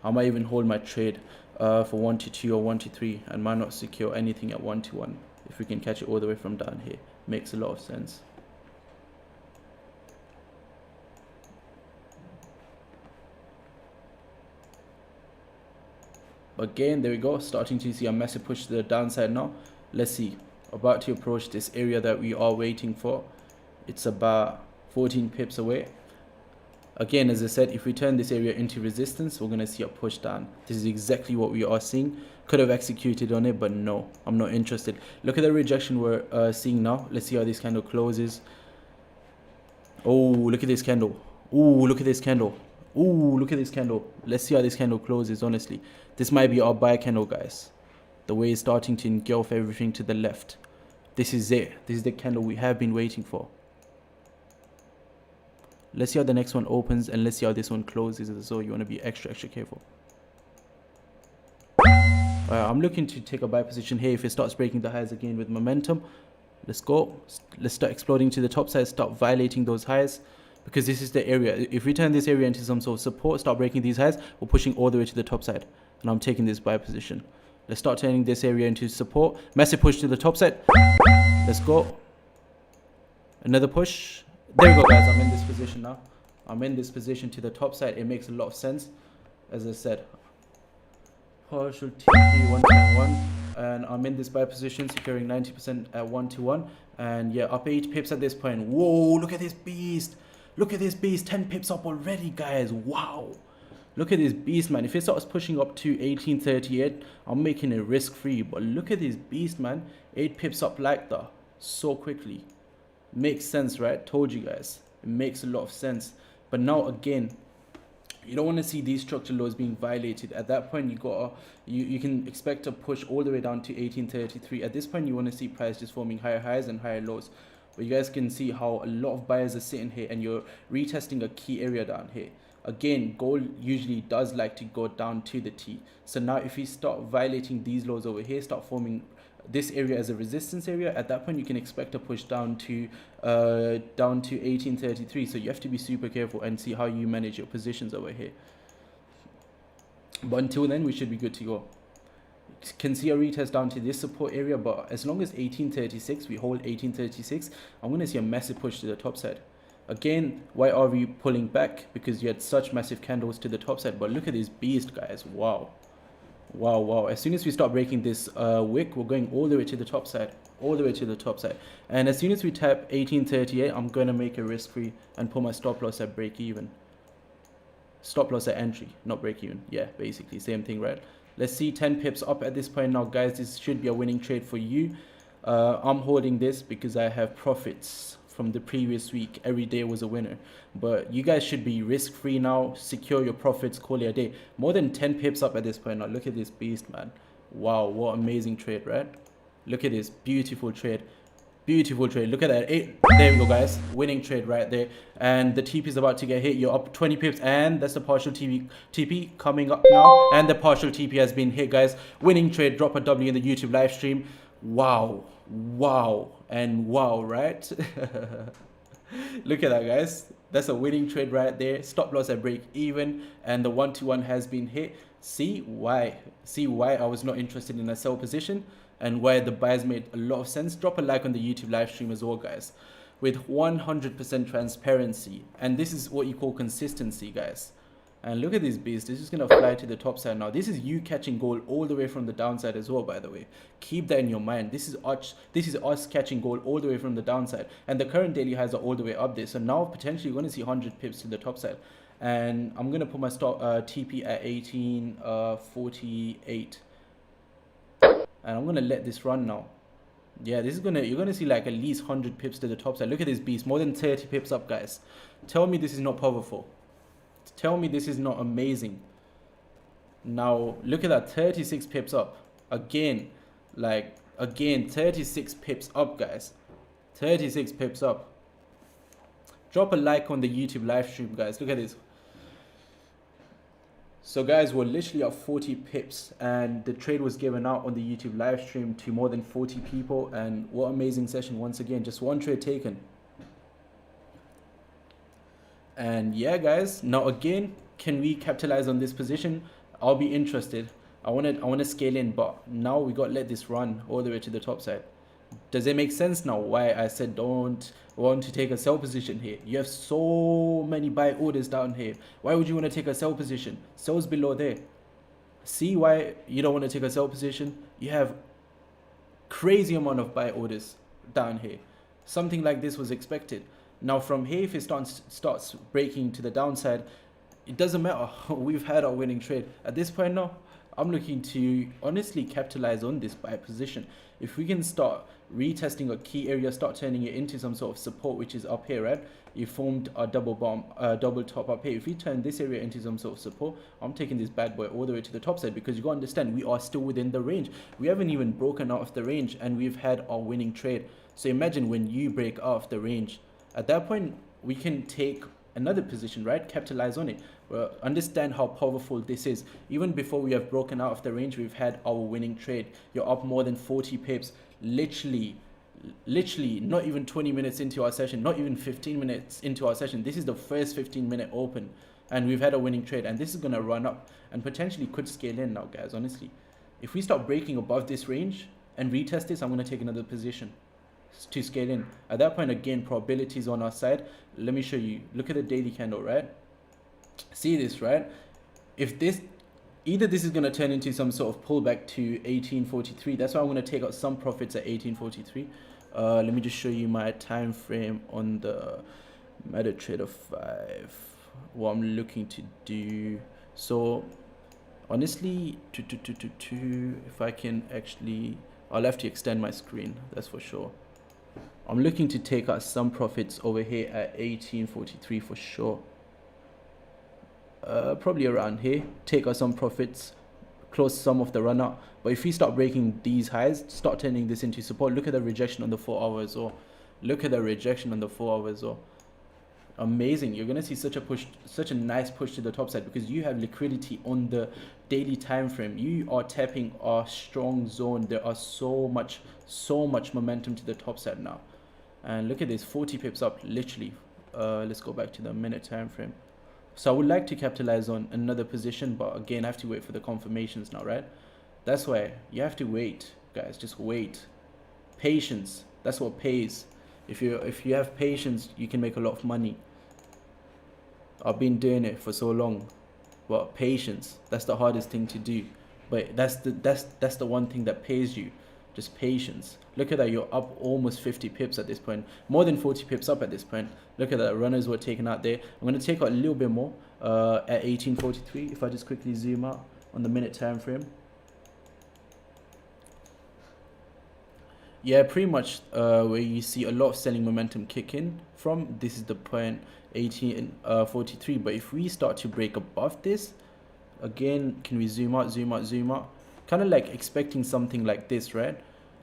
[SPEAKER 1] I might even hold my trade for 1 to 2 or 1 to 3 and might not secure anything at 1 to 1. If we can catch it all the way from down here, makes a lot of sense. Again, there we go, starting to see a massive push to the downside now. Let's see, about to approach this area that we are waiting for. It's about 14 pips away. Again, as I said, if we turn this area into resistance, we're going to see a push down. This is exactly what we are seeing. Could have executed on it, but no, I'm not interested. Look at the rejection we're seeing now. Let's see how this candle closes. Oh, look at this candle. Oh, look at this candle. Oh, look at this candle. Let's see how this candle closes, honestly. This might be our buy candle, guys. The way it's starting to engulf everything to the left. This is it. This is the candle we have been waiting for. Let's see how the next one opens, and let's see how this one closes as well. You want to be extra careful. I'm looking to take a buy position here if it starts breaking the highs again with momentum. Let's go. Let's start exploding to the top side, start violating those highs, because this is the area. If we turn this area into some sort of support, start breaking these highs, we're pushing all the way to the top side, and I'm taking this buy position. Let's start turning this area into support. Massive push to the top side. Let's go. Another push. There we go, guys. I'm in this position now. I'm in this position to the top side. It makes a lot of sense. As I said, partial TP 1.1, and I'm in this buy position, securing 90% at 1 to 1, and yeah, up 8 pips at this point. Whoa, look at this beast. Look at this beast. 10 pips up already, guys. Wow. Look at this beast, man. If it starts pushing up to 1838, I'm making it risk-free. But look at this beast, man. 8 pips up like that so quickly. Makes sense, right? Told you guys. It makes a lot of sense. But now again, you don't want to see these structural lows being violated. At that point, you can expect a push all the way down to 1833. At this point, you want to see price just forming higher highs and higher lows. But you guys can see how a lot of buyers are sitting here, and you're retesting a key area down here. Again, gold usually does like to go down to the T. So now if we start violating these lows over here, start forming this area as a resistance area, at that point you can expect a push down to 1833. So you have to be super careful and see how you manage your positions over here. But until then, we should be good to go. You can see a retest down to this support area, but as long as 1836, we hold 1836, I'm going to see a massive push to the top side. Again, why are we pulling back? Because you had such massive candles to the top side. But look at this beast, guys. Wow. Wow. As soon as we start breaking this wick, we're going all the way to the top side. All the way to the top side. And as soon as we tap 1838, I'm going to make a risk-free and put my stop loss at break even. Stop loss at entry, not break even. Yeah, basically, same thing, right? Let's see 10 pips up at this point now, guys. This should be a winning trade for you. I'm holding this because I have profits from the previous week. Every day was a winner, but you guys should be risk free now. Secure your profits, call it a day. More than 10 pips up at this point now. Look at this beast, man. Wow, what amazing trade, right? Look at this beautiful trade. Beautiful trade. Look at that. There we go, guys. Winning trade right there. And the TP is about to get hit. You're up 20 pips. And that's the partial TP coming up now. And the partial TP has been hit, guys. Winning trade. Drop a W in the YouTube live stream. Wow. Wow. And wow, right? Look at that, guys. That's a winning trade right there. Stop loss at break even. And the 1-to-1 has been hit. See why I was not interested in a sell position, and why the buys made a lot of sense. Drop a like on the YouTube live stream as well, guys, with 100% transparency. And this is what you call consistency, guys. And look at this beast. This is going to fly to the top side now. This is you catching gold all the way from the downside as well, by the way. Keep that in your mind. This is us catching gold all the way from the downside. And the current daily highs are all the way up there. So now potentially you're going to see 100 pips to the top side. And I'm going to put my stop TP at 1848. And I'm going to let this run now. Yeah, this is you're going to see like at least 100 pips to the top side. Look at this beast. More than 30 pips up, guys. Tell me this is not powerful. Tell me this is not amazing. Now, look at that. 36 pips up. Again, 36 pips up, guys. 36 pips up. Drop a like on the YouTube live stream, guys. Look at this. So guys, we're literally at 40 pips, and the trade was given out on the YouTube live stream to more than 40 people. And what amazing session once again. Just one trade taken. And yeah, guys, now again, can we capitalize on this position? I'll be interested. I want to scale in, but now we got to let this run all the way to the top side. Does it make sense now why I said don't want to take a sell position here? You have so many buy orders down here. Why would you want to take a sell position? Sell's below there. See why you don't want to take a sell position? You have crazy amount of buy orders down here. Something like this was expected. Now from here, if it starts breaking to the downside, it doesn't matter. We've had our winning trade. At this point now, I'm looking to honestly capitalize on this buy position. If we can start retesting a key area, start turning it into some sort of support, which is up here, right? You formed a double top up here. If we turn this area into some sort of support, I'm taking this bad boy all the way to the top side, because you got to understand, we are still within the range. We haven't even broken out of the range, and we've had our winning trade. So imagine when you break out of the range. At that point, we can take another position, right? Capitalize on it. Understand how powerful this is. Even before we have broken out of the range, we've had our winning trade. You're up more than 40 pips. Literally, not even 20 minutes into our session, not even 15 minutes into our session. This is the first 15-minute open, and we've had a winning trade. And this is going to run up and potentially could scale in now, guys, honestly. If we start breaking above this range and retest this, I'm going to take another position to scale in. At that point, again, probability is on our side. Let me show you. Look at the daily candle, right? See this, right? If this, either this is going to turn into some sort of pullback to 1843. That's why I'm going to take out some profits at 1843. Let me just show you my time frame on the MetaTrader 5. What I'm looking to do. So honestly, if I can actually, I'll have to extend my screen, that's for sure. I'm looking to take out some profits over here at 1843 for sure. Probably around here. Take out some profits, close some of the run up. But if we start breaking these highs, start turning this into support. Look at the rejection on the 4 hours, or look at the rejection on the 4 hours, or amazing. You're gonna see such a nice push to the top side, because you have liquidity on the daily time frame. You are tapping a strong zone. There are so much momentum to the top side now. And look at this, 40 pips up, literally. Let's go back to the minute time frame. So I would like to capitalize on another position, but again, I have to wait for the confirmations now, right? That's why you have to wait, guys. Just wait. Patience, that's what pays. If you have patience, you can make a lot of money. I've been doing it for so long. But patience, that's the hardest thing to do. But that's the one thing that pays you. Just patience. Look at that, you're up almost 50 pips at this point. More than 40 pips up at this point. Look at that, runners were taken out there. I'm going to take out a little bit more at 1843. If I just quickly zoom out on the minute time frame. Yeah, pretty much where you see a lot of selling momentum kick in from. This is the point 1843. But if we start to break above this, again, can we zoom out? Kind of like expecting something like this, right?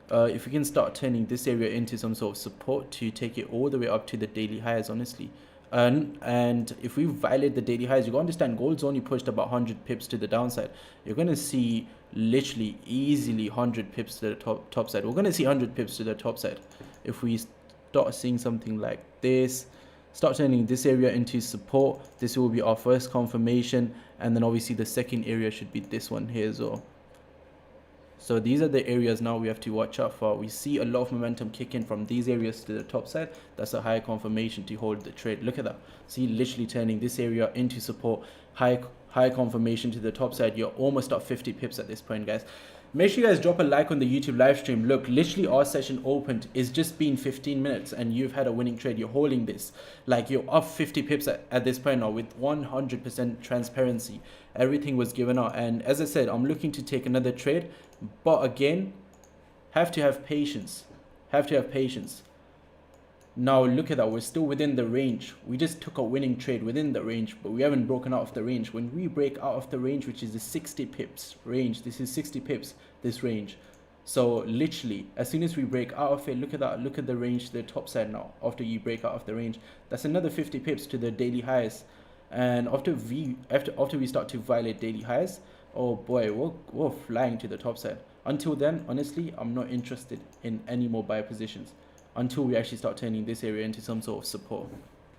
[SPEAKER 1] if we can start turning this area into some sort of support to take it all the way up to the daily highs, honestly. And if we violate the daily highs, you gotta understand gold's only pushed about 100 pips to the downside. You're gonna see literally easily 100 pips to the top side. We're gonna see 100 pips to the top side. If we start seeing something like this, start turning this area into support, this will be our first confirmation, and then obviously the second area should be this one here as well. So these are the areas now we have to watch out for. We see a lot of momentum kicking from these areas to the top side. That's a high confirmation to hold the trade. Look at that. See, literally turning this area into support. High confirmation to the top side. You're almost up 50 pips at this point, guys. Make sure you guys drop a like on the YouTube live stream. Look, literally our session opened. It's just been 15 minutes and you've had a winning trade. You're holding this. Like, you're up 50 pips at this point now with 100% transparency. Everything was given out. And as I said, I'm looking to take another trade. But again, have to have patience. Have to have patience. Now look at that, we're still within the range. We just took a winning trade within the range, but we haven't broken out of the range. When we break out of the range, which is the 60 pips range, this is 60 pips, this range. So literally, as soon as we break out of it, look at that, look at the range to the top side now. After you break out of the range, that's another 50 pips to the daily highs. And after we start to violate daily highs, oh boy, we're flying to the top side. Until then, honestly, I'm not interested in any more buy positions until we actually start turning this area into some sort of support.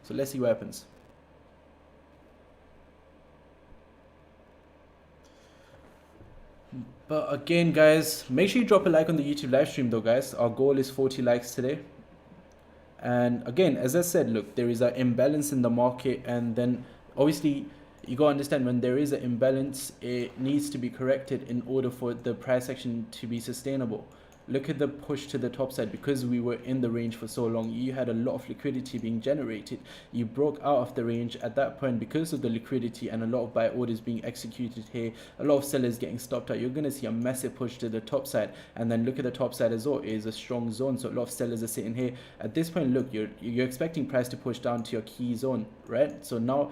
[SPEAKER 1] So let's see what happens. But again, guys, make sure you drop a like on the YouTube live stream though, guys. Our goal is 40 likes today. And again, as I said, look, there is an imbalance in the market, and then obviously you gotta understand when there is an imbalance, it needs to be corrected in order for the price action to be sustainable. Look at the push to the top side. Because we were in the range for so long, you had a lot of liquidity being generated. You broke out of the range at that point because of the liquidity and a lot of buy orders being executed here, a lot of sellers getting stopped out. You're going to see a massive push to the top side, and then look at the top side as well. It is a strong zone, so a lot of sellers are sitting here at this point. Look, you're expecting price to push down to your key zone, right? So now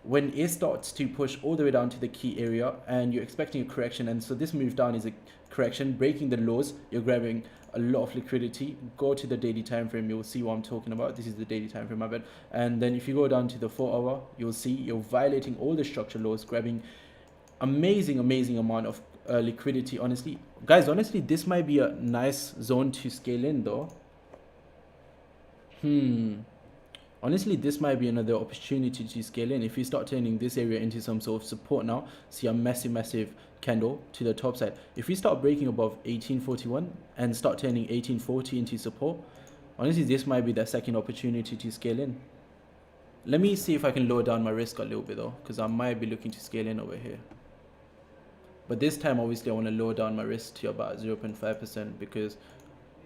[SPEAKER 1] when it starts to push all the way down to the key area and you're expecting a correction, and so this move down is a correction, breaking the lows, you're grabbing a lot of liquidity. Go to the daily time frame, you'll see what I'm talking about. This is the daily time frame, my bad. And then if you go down to the 4 hour, you'll see you're violating all the structure lows, grabbing amazing amount of liquidity. Honestly, guys, honestly, this might be a nice zone to scale in though. Honestly, this might be another opportunity to scale in. If we start turning this area into some sort of support now, see a massive candle to the top side. If we start breaking above 1841 and start turning 1840 into support, honestly, this might be the second opportunity to scale in. Let me see if I can lower down my risk a little bit though, because I might be looking to scale in over here. But this time, obviously, I want to lower down my risk to about 0.5%, because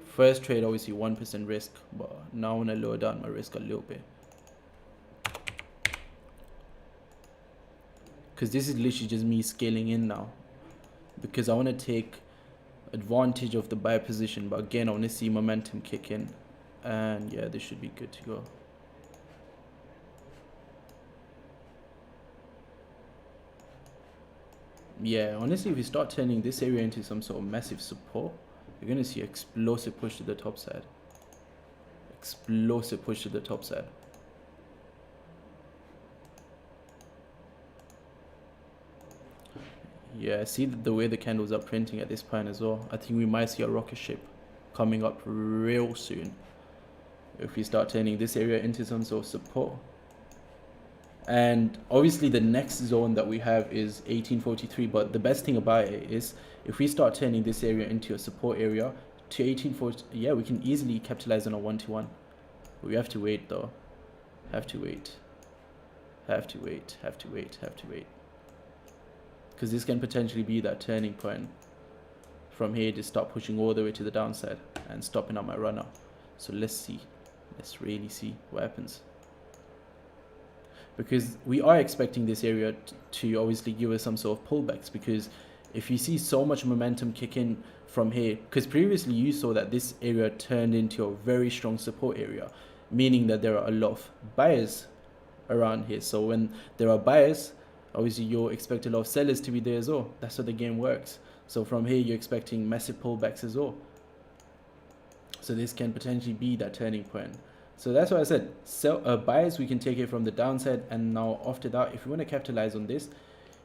[SPEAKER 1] first trade, obviously 1% risk, but now I want to lower down my risk a little bit. Because this is literally just me scaling in now. Because I want to take advantage of the buy position. But again, I want to see momentum kick in. And yeah, this should be good to go. Yeah, honestly, if we start turning this area into some sort of massive support, you're going to see explosive push to the top side. Explosive push to the top side. Yeah, I see the way the candles are printing at this point as well. I think we might see a rocket ship coming up real soon if we start turning this area into some sort of support. And obviously the next zone that we have is 1843, but the best thing about it is if we start turning this area into a support area to 1840, yeah, we can easily capitalize on a 1-to-1. But we have to wait though. Have to wait. Because this can potentially be that turning point from here to start pushing all the way to the downside and stopping at my runner. So let's see. Let's really see what happens. Because we are expecting this area to obviously give us some sort of pullbacks, because if you see so much momentum kick in from here, because previously you saw that this area turned into a very strong support area, meaning that there are a lot of buyers around here. So when there are buyers, obviously you'll expect a lot of sellers to be there as well. That's how the game works. So from here you're expecting massive pullbacks as well. So this can potentially be that turning point. So that's why I said buyers, we can take it from the downside, and now after that, if you want to capitalize on this,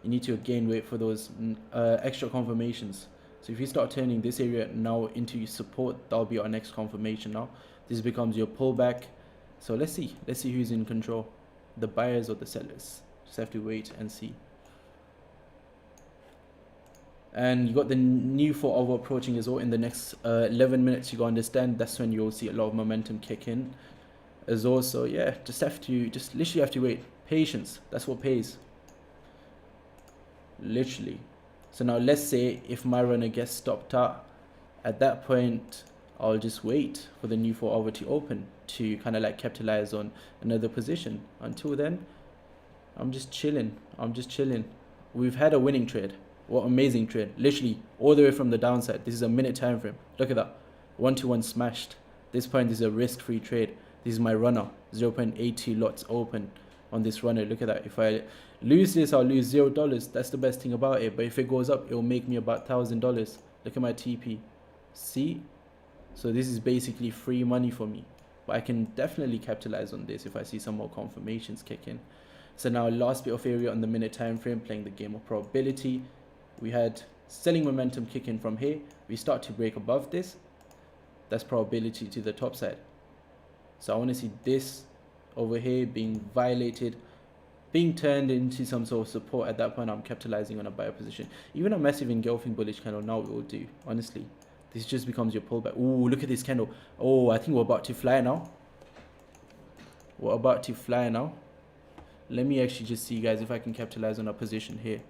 [SPEAKER 1] you need to again wait for those extra confirmations. So if you start turning this area now into support, that'll be our next confirmation. Now this becomes your pullback. So let's see who's in control, the buyers or the sellers. Just have to wait and see. And you got the new 4-hour approaching as well. In the next 11 minutes, you gotta understand that's when you'll see a lot of momentum kick in as well. So yeah, just literally have to wait. Patience, that's what pays, literally. So now let's say if my runner gets stopped out, at that point I'll just wait for the new 4-hour to open to kind of like capitalize on another position. Until then, I'm just chilling. We've had a winning trade. What amazing trade, literally all the way from the downside. This is a minute time frame. Look at that, 1-to-1 smashed. This point is a risk-free trade. This is my runner, 0.82 lots open on this runner. Look at that. If I lose this, I'll lose $0. That's the best thing about it. But if it goes up, it'll make me about $1,000. Look at my TP. See? So this is basically free money for me. But I can definitely capitalize on this if I see some more confirmations kick in. So now last bit of area on the minute time frame, playing the game of probability. We had selling momentum kick in from here. We start to break above this. That's probability to the top side. So I want to see this over here being violated, being turned into some sort of support. At that point, I'm capitalizing on a buyer position. Even a massive engulfing bullish candle now will do, honestly. This just becomes your pullback. Oh, look at this candle. Oh, I think we're about to fly now. Let me actually just see, guys, if I can capitalize on a position here.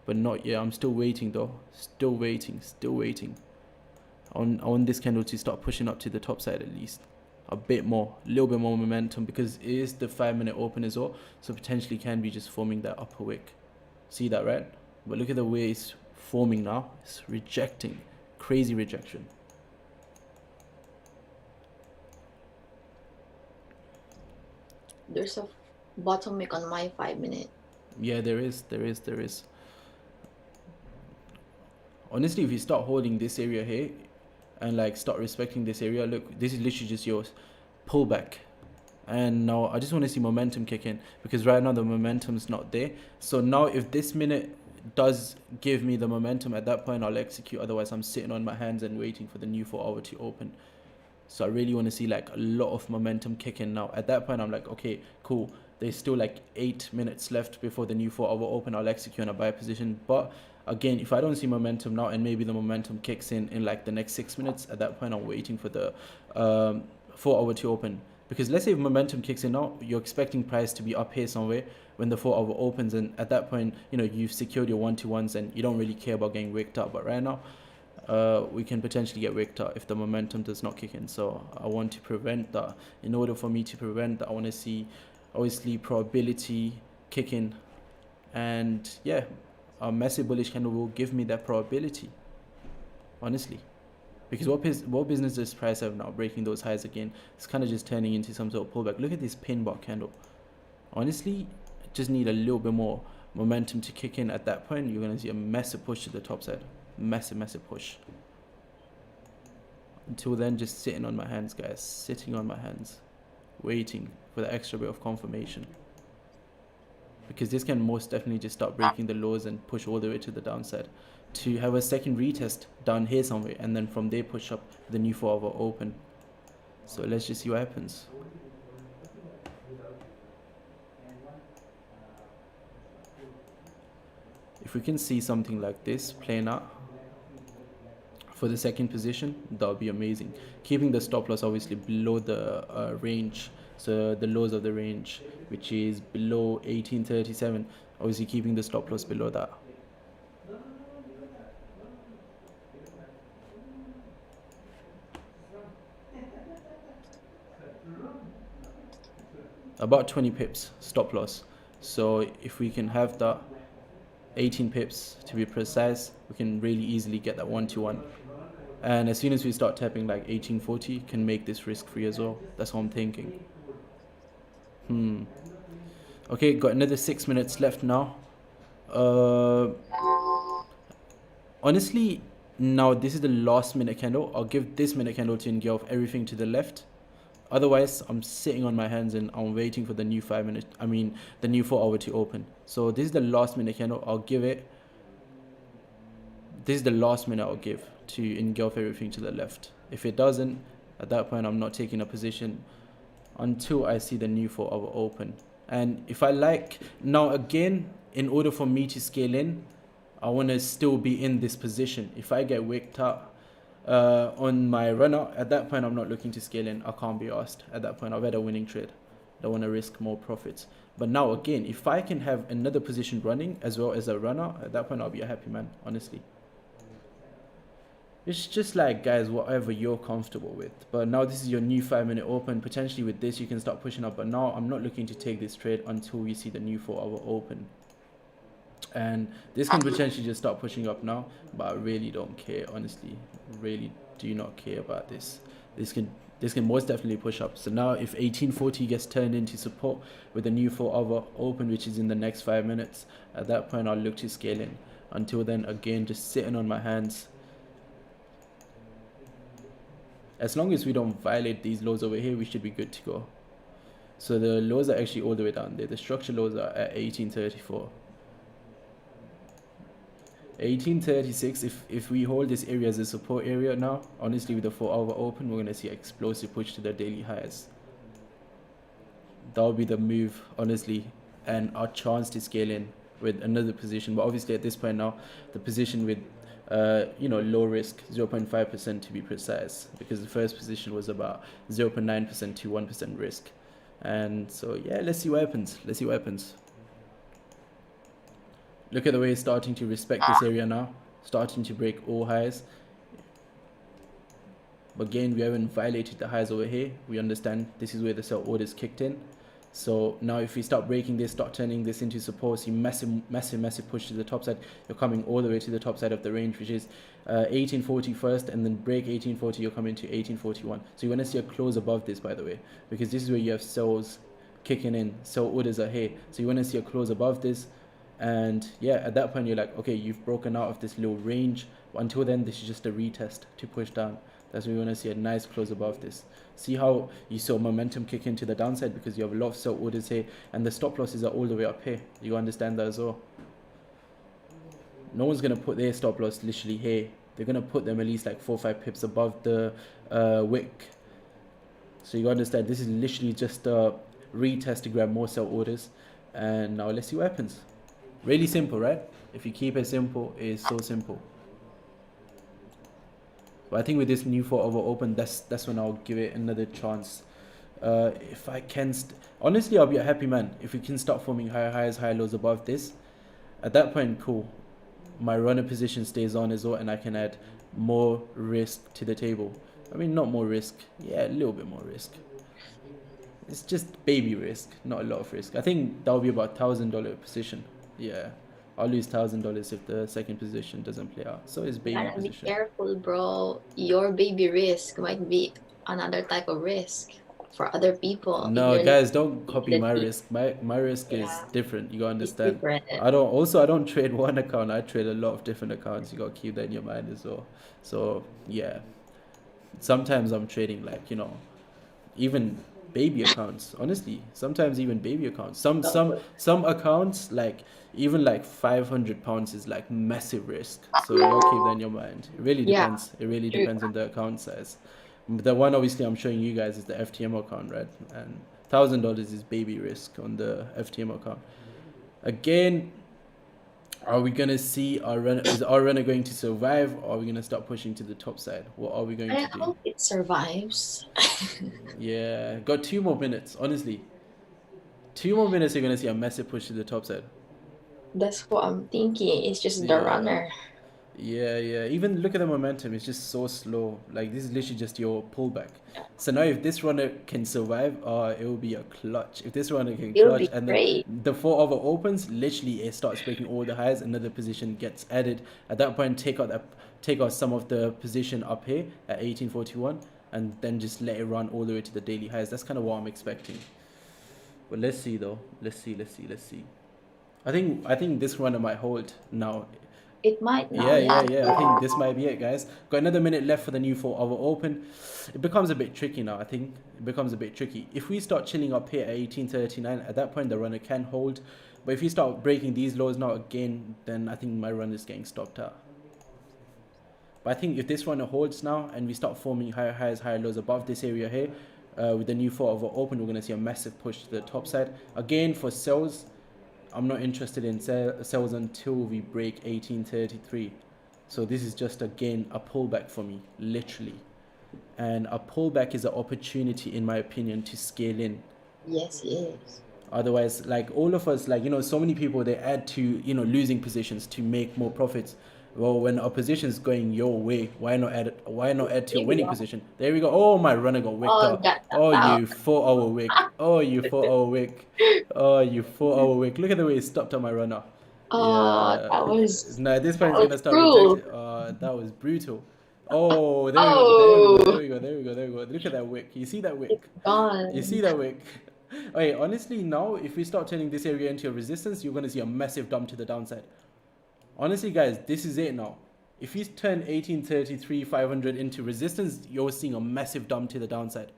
[SPEAKER 1] But not yet. I'm still waiting though. Still waiting. I want this candle to start pushing up to the top side at least. A little bit more momentum, because it is the 5-minute open as well. So potentially can be just forming that upper wick. See that, right? But look at the way it's forming now. It's rejecting. Crazy rejection.
[SPEAKER 3] There's a bottom wick on my 5-minute.
[SPEAKER 1] Yeah, there is. Honestly, if you start holding this area here and like start respecting this area, look, this is literally just your pullback. And now I just want to see momentum kick in, because right now the momentum's not there. So now if this minute does give me the momentum, at that point I'll execute. Otherwise I'm sitting on my hands and waiting for the new 4-hour to open. So I really want to see like a lot of momentum kick in now. At that point I'm like, okay, cool, there's still like 8 minutes left before the new 4-hour open. I'll execute on a buy position. But again, if I don't see momentum now, and maybe the momentum kicks in like the next 6 minutes, at that point I'm waiting for the 4-hour to open. Because let's say if momentum kicks in now, you're expecting price to be up here somewhere when the 4-hour opens, and at that point, you know, you've secured your 1-to-1s and you don't really care about getting wicked up. But right now, we can potentially get wicked up if the momentum does not kick in. So I want to prevent that. In order for me to prevent that, I want to see obviously probability kick in, and yeah, a massive bullish candle will give me that probability, honestly. Because what business does price have now breaking those highs again? It's kind of just turning into some sort of pullback. Look at this pin bar candle. Honestly, just need a little bit more momentum to kick in. At that point, you're going to see a massive push to the top side. Massive push. Until then, just sitting on my hands, guys. Sitting on my hands. Waiting for the extra bit of confirmation. Because this can most definitely just start breaking the lows and push all the way to the downside. To have a second retest down here somewhere, and then from there push up the new 4-hour open. So let's just see what happens. If we can see something like this playing out for the second position, that would be amazing. Keeping the stop loss obviously below the range, so the lows of the range, which is below 1837, obviously keeping the stop loss below that. About 20 pips stop loss. So if we can have that 18 pips to be precise, we can really easily get that 1-to-1. And as soon as we start tapping like 1840, can make this risk free as well. That's what I'm thinking. Okay, got another 6 minutes left now. Honestly, Now this is the last minute candle. I'll give this minute candle to engulf everything to the left. Otherwise, I'm sitting on my hands and I'm waiting for the new the new 4 hour to open. So this is the last minute candle. I'll give it. This is the last minute I'll give to engulf everything to the left. If it doesn't, at that point, I'm not taking a position until I see the new 4 hour open. And if I like, now again, in order for me to scale in, I want to still be in this position. If I get wicked out on my runner, at that point I'm not looking to scale in. I can't be asked. At that point I've had a winning trade. Don't want to risk more profits. But now again, if I can have another position running as well as a runner, at that point I'll be a happy man, honestly. It's just like, guys, whatever you're comfortable with. But now this is your new 5-minute open. Potentially with this you can start pushing up, but now I'm not looking to take this trade until we see the new 4 hour open. And this can potentially just start pushing up now, but I really don't care, honestly. Really do not care about this. This can most definitely push up. So now if 1840 gets turned into support with the new 4 hour open, which is in the next 5 minutes, at that point I'll look to scale in. Until then, again, just sitting on my hands. As long as we don't violate these lows over here, we should be good to go. So the lows are actually all the way down there. The structure lows are at 1834. 1836, if we hold this area as a support area now, honestly, with the 4 hour open, we're going to see an explosive push to the daily highs. That'll be the move, honestly, and our chance to scale in with another position. But obviously at this point now, the position with low risk, 0.5% to be precise, because the first position was about 0.9% to 1% risk. And so yeah, let's see what happens. Look at the way it's starting to respect this area now, starting to break all highs. But again, we haven't violated the highs over here. We understand this is where the sell orders kicked in. So now if we start breaking this, start turning this into support, see massive push to the top side, you're coming all the way to the top side of the range, which is 1840 first, and then break 1840, you're coming to 1841. So you want to see a close above this, by the way, because this is where you have sells kicking in, sell orders are here. So you want to see a close above this. And yeah, at that point you're like, okay, you've broken out of this little range. But until then, this is just a retest to push down. That's why we want to see a nice close above this. See how you saw momentum kick into the downside, because you have a lot of sell orders here, and the stop losses are all the way up here. You understand that as well. No one's going to put their stop loss literally here. They're going to put them at least like 4 or 5 pips above the wick. So you understand, this is literally just a retest to grab more sell orders. And now let's see what happens. Really simple, right? If you keep it simple, it's so simple. But I think with this new 4 hour open, that's when I'll give it another chance. If I can, honestly, I'll be a happy man if we can start forming higher highs, higher lows above this. At that point, cool. My runner position stays on as well, and I can add more risk to the table. I mean, not more risk. Yeah, a little bit more risk. It's just baby risk, not a lot of risk. I think that'll be about $1,000 position. Yeah, I'll lose $1,000 if the second position doesn't play out. So it's baby
[SPEAKER 3] Gotta be
[SPEAKER 1] position.
[SPEAKER 3] careful, bro. Your baby risk might be another type of risk for other people.
[SPEAKER 1] No, guys, don't copy my risk. My risk is
[SPEAKER 3] Yeah.
[SPEAKER 1] different. You gotta understand.
[SPEAKER 3] different.
[SPEAKER 1] I don't trade one account. I trade a lot of different accounts. You gotta keep that in your mind as well. So yeah, sometimes I'm trading like, even baby accounts. Honestly, sometimes even baby accounts. Some accounts, like even like £500 is like massive risk. So you gotta keep that in your mind. It really
[SPEAKER 3] Yeah.
[SPEAKER 1] depends. It really depends on the account size. The one obviously I'm showing you guys is the Ftmo account, right? And $1,000 is baby risk on the Ftmo account. Again, are we gonna see our runner? Is our runner going to survive, or are we gonna start pushing to the top side? What are we going
[SPEAKER 3] I
[SPEAKER 1] to do?
[SPEAKER 3] hope it survives.
[SPEAKER 1] Yeah, got 2 more minutes. Honestly, 2 more minutes. You're gonna see a massive push to the top side.
[SPEAKER 3] That's what I'm thinking. It's just the
[SPEAKER 1] Yeah.
[SPEAKER 3] runner.
[SPEAKER 1] Yeah. Even look at the momentum. It's just so slow. Like, this is literally just your pullback. So now if this runner can survive, it will be a clutch. If this runner can
[SPEAKER 3] It'll
[SPEAKER 1] clutch,
[SPEAKER 3] be
[SPEAKER 1] and
[SPEAKER 3] great.
[SPEAKER 1] then the 4 hour opens, literally it starts breaking all the highs. Another position gets added. At that point, take out some of the position up here at 1841, and then just let it run all the way to the daily highs. That's kind of what I'm expecting. But let's see though. Let's see. I think this runner might hold now.
[SPEAKER 3] It might now,
[SPEAKER 1] Yeah. I
[SPEAKER 3] yeah.
[SPEAKER 1] think this might be it, guys. Got another minute left for the new 4-hour open. It becomes a bit tricky now. I think it becomes a bit tricky. If we start chilling up here at 1839, at that point the runner can hold. But if you start breaking these lows now again, then I think my run is getting stopped out. But I think if this runner holds now and we start forming higher highs, higher lows above this area here, with the new 4-hour open, we're going to see a massive push to the top side. Again, for sells, I'm not interested in sells until we break 1833. So this is just, again, a pullback for me, literally. And a pullback is an opportunity, in my opinion, to scale in.
[SPEAKER 3] Yes, it is.
[SPEAKER 1] Otherwise, like all of us, like, you know, so many people, they add to, you know, losing positions to make more profits. Well, when a position is going your way, why not add to your winning position? There we go. Oh, my runner got wicked out.
[SPEAKER 3] Got
[SPEAKER 1] Oh,
[SPEAKER 3] out.
[SPEAKER 1] you 4-hour wick. Oh, you 4-hour wick. Oh, you 4-hour wick. Look at the way it stopped on my runner.
[SPEAKER 3] Oh,
[SPEAKER 1] Yeah.
[SPEAKER 3] that was
[SPEAKER 1] Now this one's
[SPEAKER 3] was
[SPEAKER 1] gonna start
[SPEAKER 3] cruel.
[SPEAKER 1] rejecting. That was brutal. Oh, there
[SPEAKER 3] Oh,
[SPEAKER 1] we go. Look at that wick. You see that wick?
[SPEAKER 3] it's gone.
[SPEAKER 1] You see that wick? Okay, honestly, now if we start turning this area into a resistance, you're gonna see a massive dump to the downside. Honestly, guys, this is it now. If you turn 1833 500 into resistance, you're seeing a massive dump to the downside.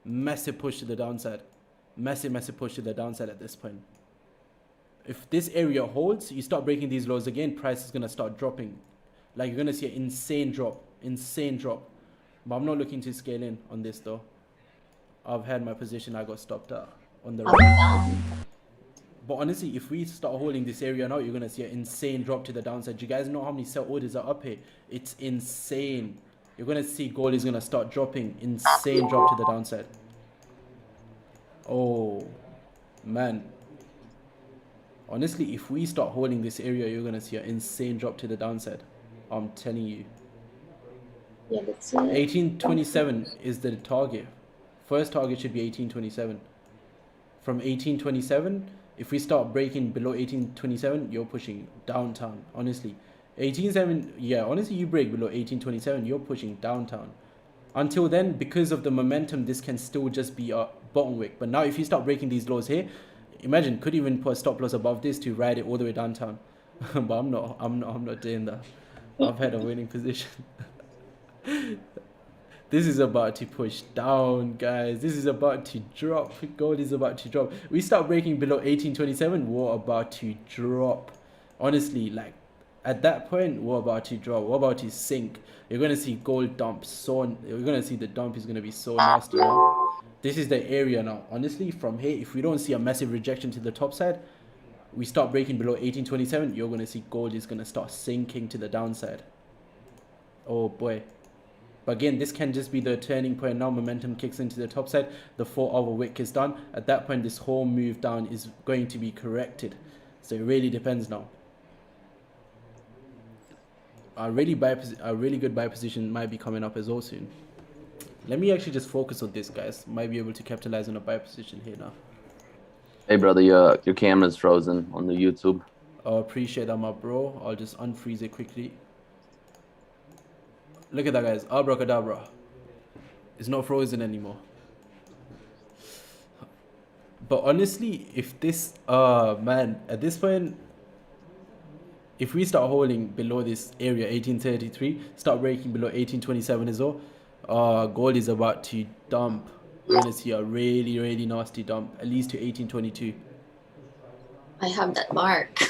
[SPEAKER 1] Massive push to the downside. Massive push to the downside at this point. If this area holds, you start breaking these lows again, price is going to start dropping. Like, you're going to see an insane drop. But I'm not looking to scale in on this, though. I've had my position, I got stopped out on the right. But honestly, if we start holding this area now, you're going to see an insane drop to the downside. Do you guys know how many sell orders are up here? It's insane. You're going to see gold is going to start dropping. Insane drop to the downside. Oh, man. Honestly, if we start holding this area, you're going to see an insane drop to the downside. I'm telling you.
[SPEAKER 3] Yeah, that's it.
[SPEAKER 1] 1827 is the target. First target should be 1827. From 1827, if we start breaking below 1827, you're pushing downtown. Honestly, 18.7, yeah, honestly, you break below 1827, you're pushing downtown. Until then, because of the momentum, this can still just be a bottom wick. But now, if you start breaking these lows here, imagine, could even put a stop loss above this to ride it all the way downtown. But I'm not doing that. I've had a winning position. This is about to push down, guys. This is about to drop. Gold is about to drop. We start breaking below 1827, we're about to drop. Honestly, like, at that point, we're about to drop. We're about to sink. You're going to see gold dump. You're going to see the dump is going to be so nasty, man. This is the area now. Honestly, from here, if we don't see a massive rejection to the top side, we start breaking below 1827, you're going to see gold is going to start sinking to the downside. Oh, boy. But again, this can just be the turning point. Now momentum kicks into the top side. The 4-hour wick is done. At that point, this whole move down is going to be corrected. So it really depends now. A really good buy position might be coming up as well soon. Let me actually just focus on this, guys. Might be able to capitalize on a buy position here now.
[SPEAKER 2] Hey, brother, your camera's frozen on the YouTube.
[SPEAKER 1] I appreciate that, my bro. I'll just unfreeze it quickly. Look at that, guys. Abracadabra. It's not frozen anymore. But honestly, if this, man, at this point, if we start holding below this area, 1833, start breaking below 1827 as well, gold is about to dump. We're going to see a really nasty dump, at least to 1822.
[SPEAKER 3] I have that mark.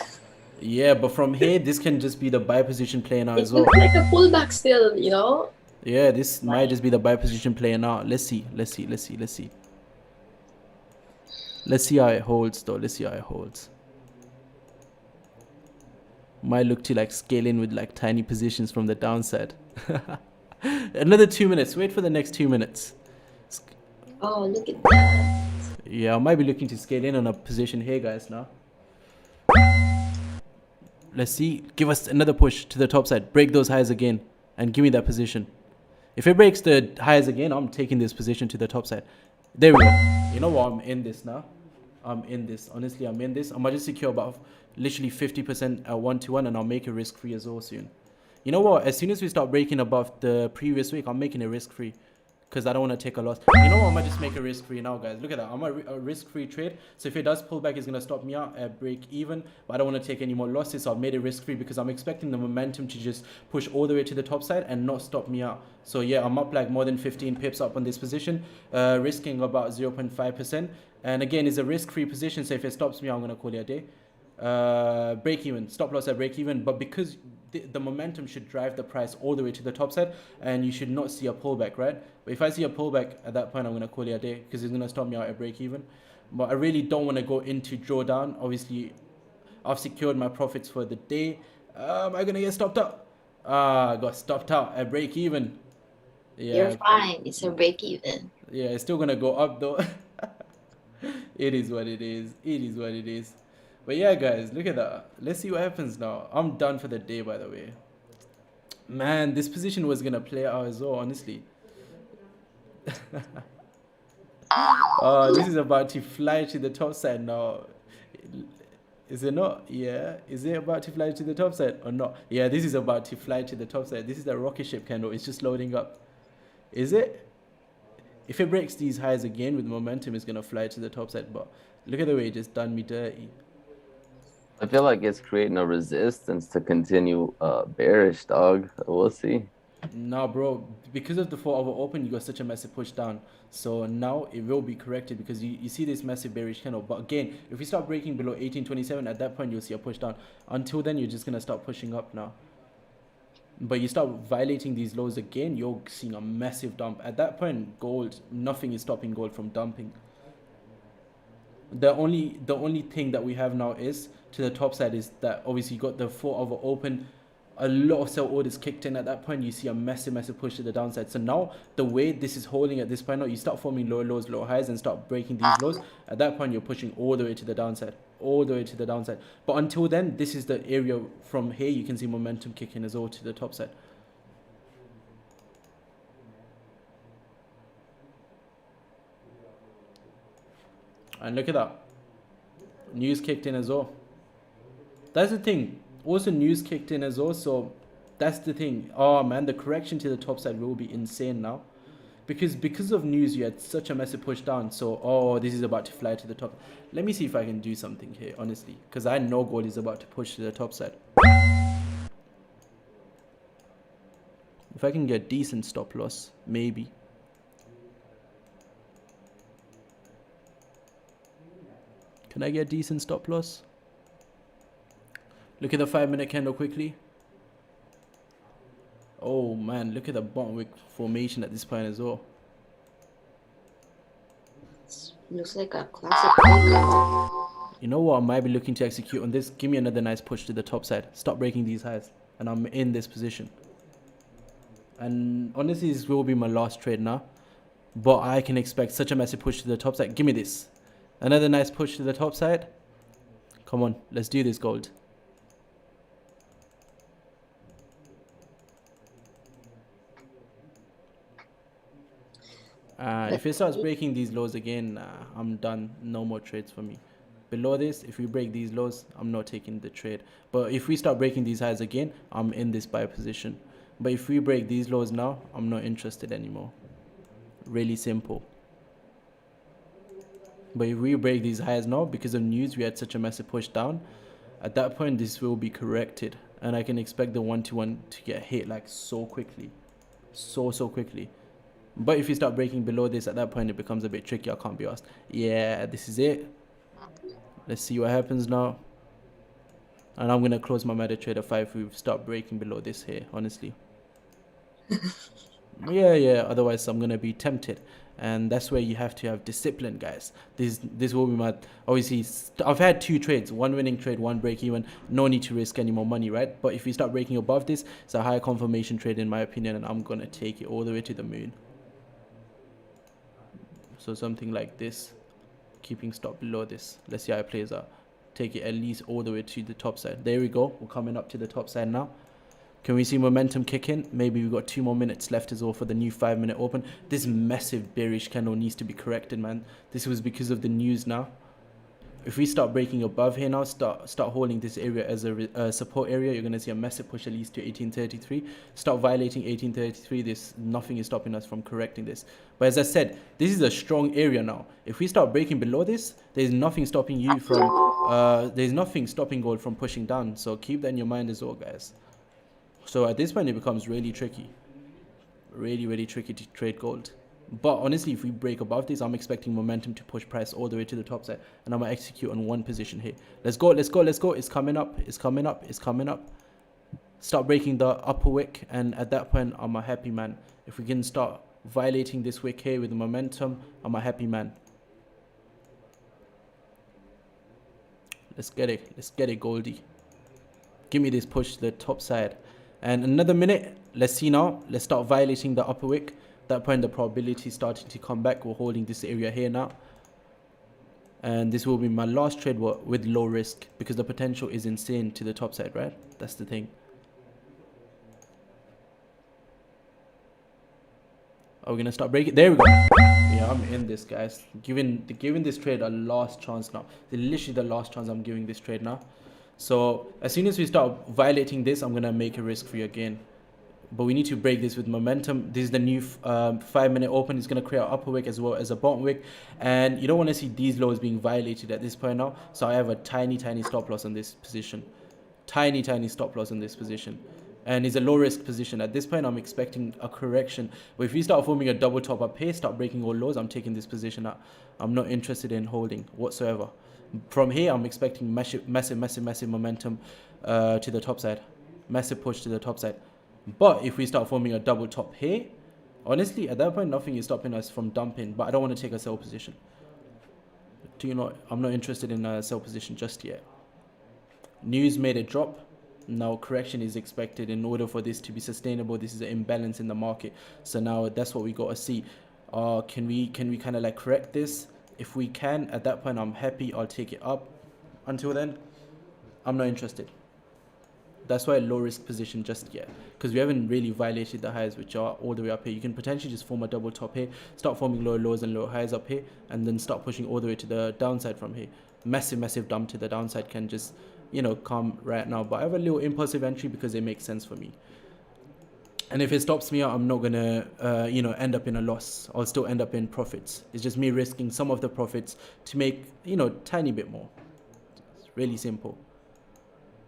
[SPEAKER 1] Yeah, but from here, this can just be the buy position playing out as well.
[SPEAKER 3] It's like a pullback still, you know?
[SPEAKER 1] Yeah, this might just be the buy position playing out. Let's see. Let's see how it holds, though. Might look to like scale in with like tiny positions from the downside. Another 2 minutes. Wait for the next 2 minutes.
[SPEAKER 3] Oh, look at that.
[SPEAKER 1] Yeah, I might be looking to scale in on a position here, guys, now. Let's see. Give us another push to the top side. Break those highs again and give me that position. If it breaks the highs again, I'm taking this position to the top side. There we go. You know what? I'm in this now. I'm in this. Honestly, I'm in this. I might just secure about literally 50% at 1-to-1 and I'll make it risk-free as well soon. You know what? As soon as we start breaking above the previous week, I'm making it risk-free. because I don't want to take a loss. You know what? I might just make a risk-free now, guys. Look at that. I'm a risk-free trade. So if it does pull back, it's going to stop me out at break even. But I don't want to take any more losses. So I've made it risk-free because I'm expecting the momentum to just push all the way to the top side and not stop me out. So yeah, I'm up like more than 15 pips up on this position, risking about 0.5%. And again, it's a risk-free position. So if it stops me, I'm going to call it a day. Break even, stop loss at break even. But because the momentum should drive the price all the way to the top side, and you should not see a pullback, right? But if I see a pullback at that point, I'm going to call it a day because it's going to stop me out at break even. But I really don't want to go into drawdown. Obviously, I've secured my profits for the day. Am I going to get stopped out? I got stopped out at break even. Yeah,
[SPEAKER 3] You're fine. It's a break even.
[SPEAKER 1] yeah, it's still going to go up though. It is what it is. It is what it is. But yeah, guys, look at that. Let's see what happens now. I'm done for the day, by the way. Man, this position was going to play out as well, honestly. This is about to fly to the top side now. Is it not? Yeah. Is it about to fly to the top side or not? Yeah, this is about to fly to the top side. This is the rocket ship candle. It's just loading up. Is it? If it breaks these highs again with momentum, it's going to fly to the top side. But look at the way it just done me dirty.
[SPEAKER 2] I feel like it's creating a resistance to continue bearish, dog. We'll see.
[SPEAKER 1] Nah, bro, because of the 4-hour open, you got such a massive push down. So now it will be corrected because you see this massive bearish candle. But again, if we start breaking below 1827, at that point, you'll see a push down. Until then, you're just going to start pushing up now. But you start violating these lows again, you're seeing a massive dump. At that point, gold, nothing is stopping gold from dumping. The only thing that we have now is to the top side is that obviously you got the 4-hour open. A lot of sell orders kicked in at that point. You see a massive push to the downside. So now the way this is holding at this point now, you start forming lower lows, lower highs, and start breaking these lows. At that point, you're pushing all the way to the downside, all the way to the downside. But until then, this is the area from here you can see momentum kicking as well to the top side. And look at that. News kicked in as well. That's the thing. Also, news kicked in as well. So that's the thing. Oh man, the correction to the top side will be insane now. Because of news, you had such a massive push down. So, this is about to fly to the top. Let me see if I can do something here, honestly. Because I know gold is about to push to the top side. If I can get decent stop loss, maybe. Can I get decent stop loss? Look at the 5-minute candle quickly. Oh man, look at the bottom wick formation at this point as well.
[SPEAKER 3] Looks like a classic break.
[SPEAKER 1] You know what I might be looking to execute on this? Give me another nice push to the top side. Stop breaking these highs. And I'm in this position. And honestly, this will be my last trade now. But I can expect such a massive push to the top side. Give me this. Another nice push to the top side. Come on, let's do this, gold. If it starts breaking these lows again, I'm done. No more trades for me. Below this, if we break these lows, I'm not taking the trade. But if we start breaking these highs again, I'm in this buy position. But if we break these lows now, I'm not interested anymore. Really simple. But if we break these highs now, because of news, we had such a massive push down. At that point, this will be corrected. And I can expect the 1-to-1 to get hit like so quickly. So quickly. But if you start breaking below this, at that point, it becomes a bit tricky. I can't be asked. Yeah, this is it. Let's see what happens now. And I'm going to close my MetaTrader 5 if we start breaking below this here, honestly. Yeah, otherwise I'm going to be tempted. And that's where you have to have discipline, guys. This will be my... Obviously, I've had 2 trades. 1 winning trade, 1 break even. No need to risk any more money, right? But if we start breaking above this, it's a higher confirmation trade in my opinion. And I'm going to take it all the way to the moon. So something like this. Keeping stop below this. Let's see how it plays out. Take it at least all the way to the top side. There we go. We're coming up to the top side now. Can we see momentum kick in? Maybe we've got 2 more minutes left as well for the new 5-minute open. This massive bearish candle needs to be corrected, man. This was because of the news now. If we start breaking above here now, start holding this area as a support area, you're going to see a massive push at least to 1833. Start violating 1833. This nothing is stopping us from correcting this. But as I said, this is a strong area now. If we start breaking below this, there's nothing stopping you from there's nothing stopping gold from pushing down. So keep that in your mind as well, guys. So at this point, it becomes really tricky, really tricky to trade gold. But honestly, if we break above this, I'm expecting momentum to push price all the way to the top side, and I'm gonna execute on one position here. Let's go. It's coming up. Start breaking the upper wick, and at that point, I'm a happy man. If we can start violating this wick here with the momentum, I'm a happy man. Let's get it, Goldie. Give me this push to the top side. And another minute. Let's see now. Let's start violating the upper wick. That point, the probability is starting to come back. We're holding this area here now, and this will be my last trade with low risk, because the potential is insane to the top side, right? That's the thing. Are we gonna start breaking? There we go. Yeah, I'm in this, guys. Giving this trade a last chance now. Literally the last chance I'm giving this trade now. So as soon as we start violating this, I'm gonna make a risk free again. But we need to break this with momentum. This is the new 5-minute open. It's going to create an upper wick as well as a bottom wick. And you don't want to see these lows being violated at this point now. So I have a tiny stop loss on this position. Tiny stop loss on this position. And it's a low risk position. At this point, I'm expecting a correction. But if we start forming a double top up here, start breaking all lows, I'm taking this position out. I'm not interested in holding whatsoever. From here, I'm expecting massive momentum to the top side. Massive push to the top side. But if we start forming a double top here, honestly, at that point, nothing is stopping us from dumping. But I don't want to take a sell position. I'm not interested in a sell position just yet. News made a drop. Now correction is expected in order for this to be sustainable. This is an imbalance in the market. So now that's what we got to see. Can we kind of like correct this? If we can, at that point, I'm happy. I'll take it up. Until then, I'm not interested. That's why low risk position just yet, because we haven't really violated the highs, which are all the way up here. You can potentially just form a double top here, start forming lower lows and lower highs up here, and then start pushing all the way to the downside from here. Massive dump to the downside can just, come right now. But I have a little impulsive entry because it makes sense for me. And if it stops me out, I'm not gonna, end up in a loss. I'll still end up in profits. It's just me risking some of the profits to make, tiny bit more. It's really simple.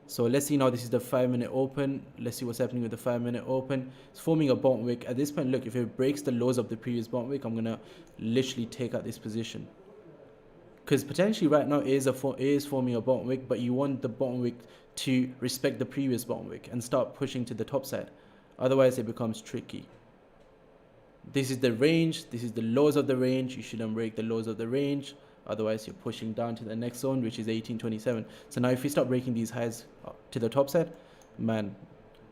[SPEAKER 1] So let's see now, this is the 5-minute open. Let's see what's happening with the 5-minute open. It's forming a bottom wick. At this point, look, if it breaks the lows of the previous bottom wick, I'm going to literally take out this position. Because potentially right now it is forming a bottom wick, but you want the bottom wick to respect the previous bottom wick and start pushing to the top side. Otherwise, it becomes tricky. This is the range. This is the lows of the range. You shouldn't break the lows of the range. Otherwise, you're pushing down to the next zone, which is 1827. So now if we start breaking these highs to the top side, man,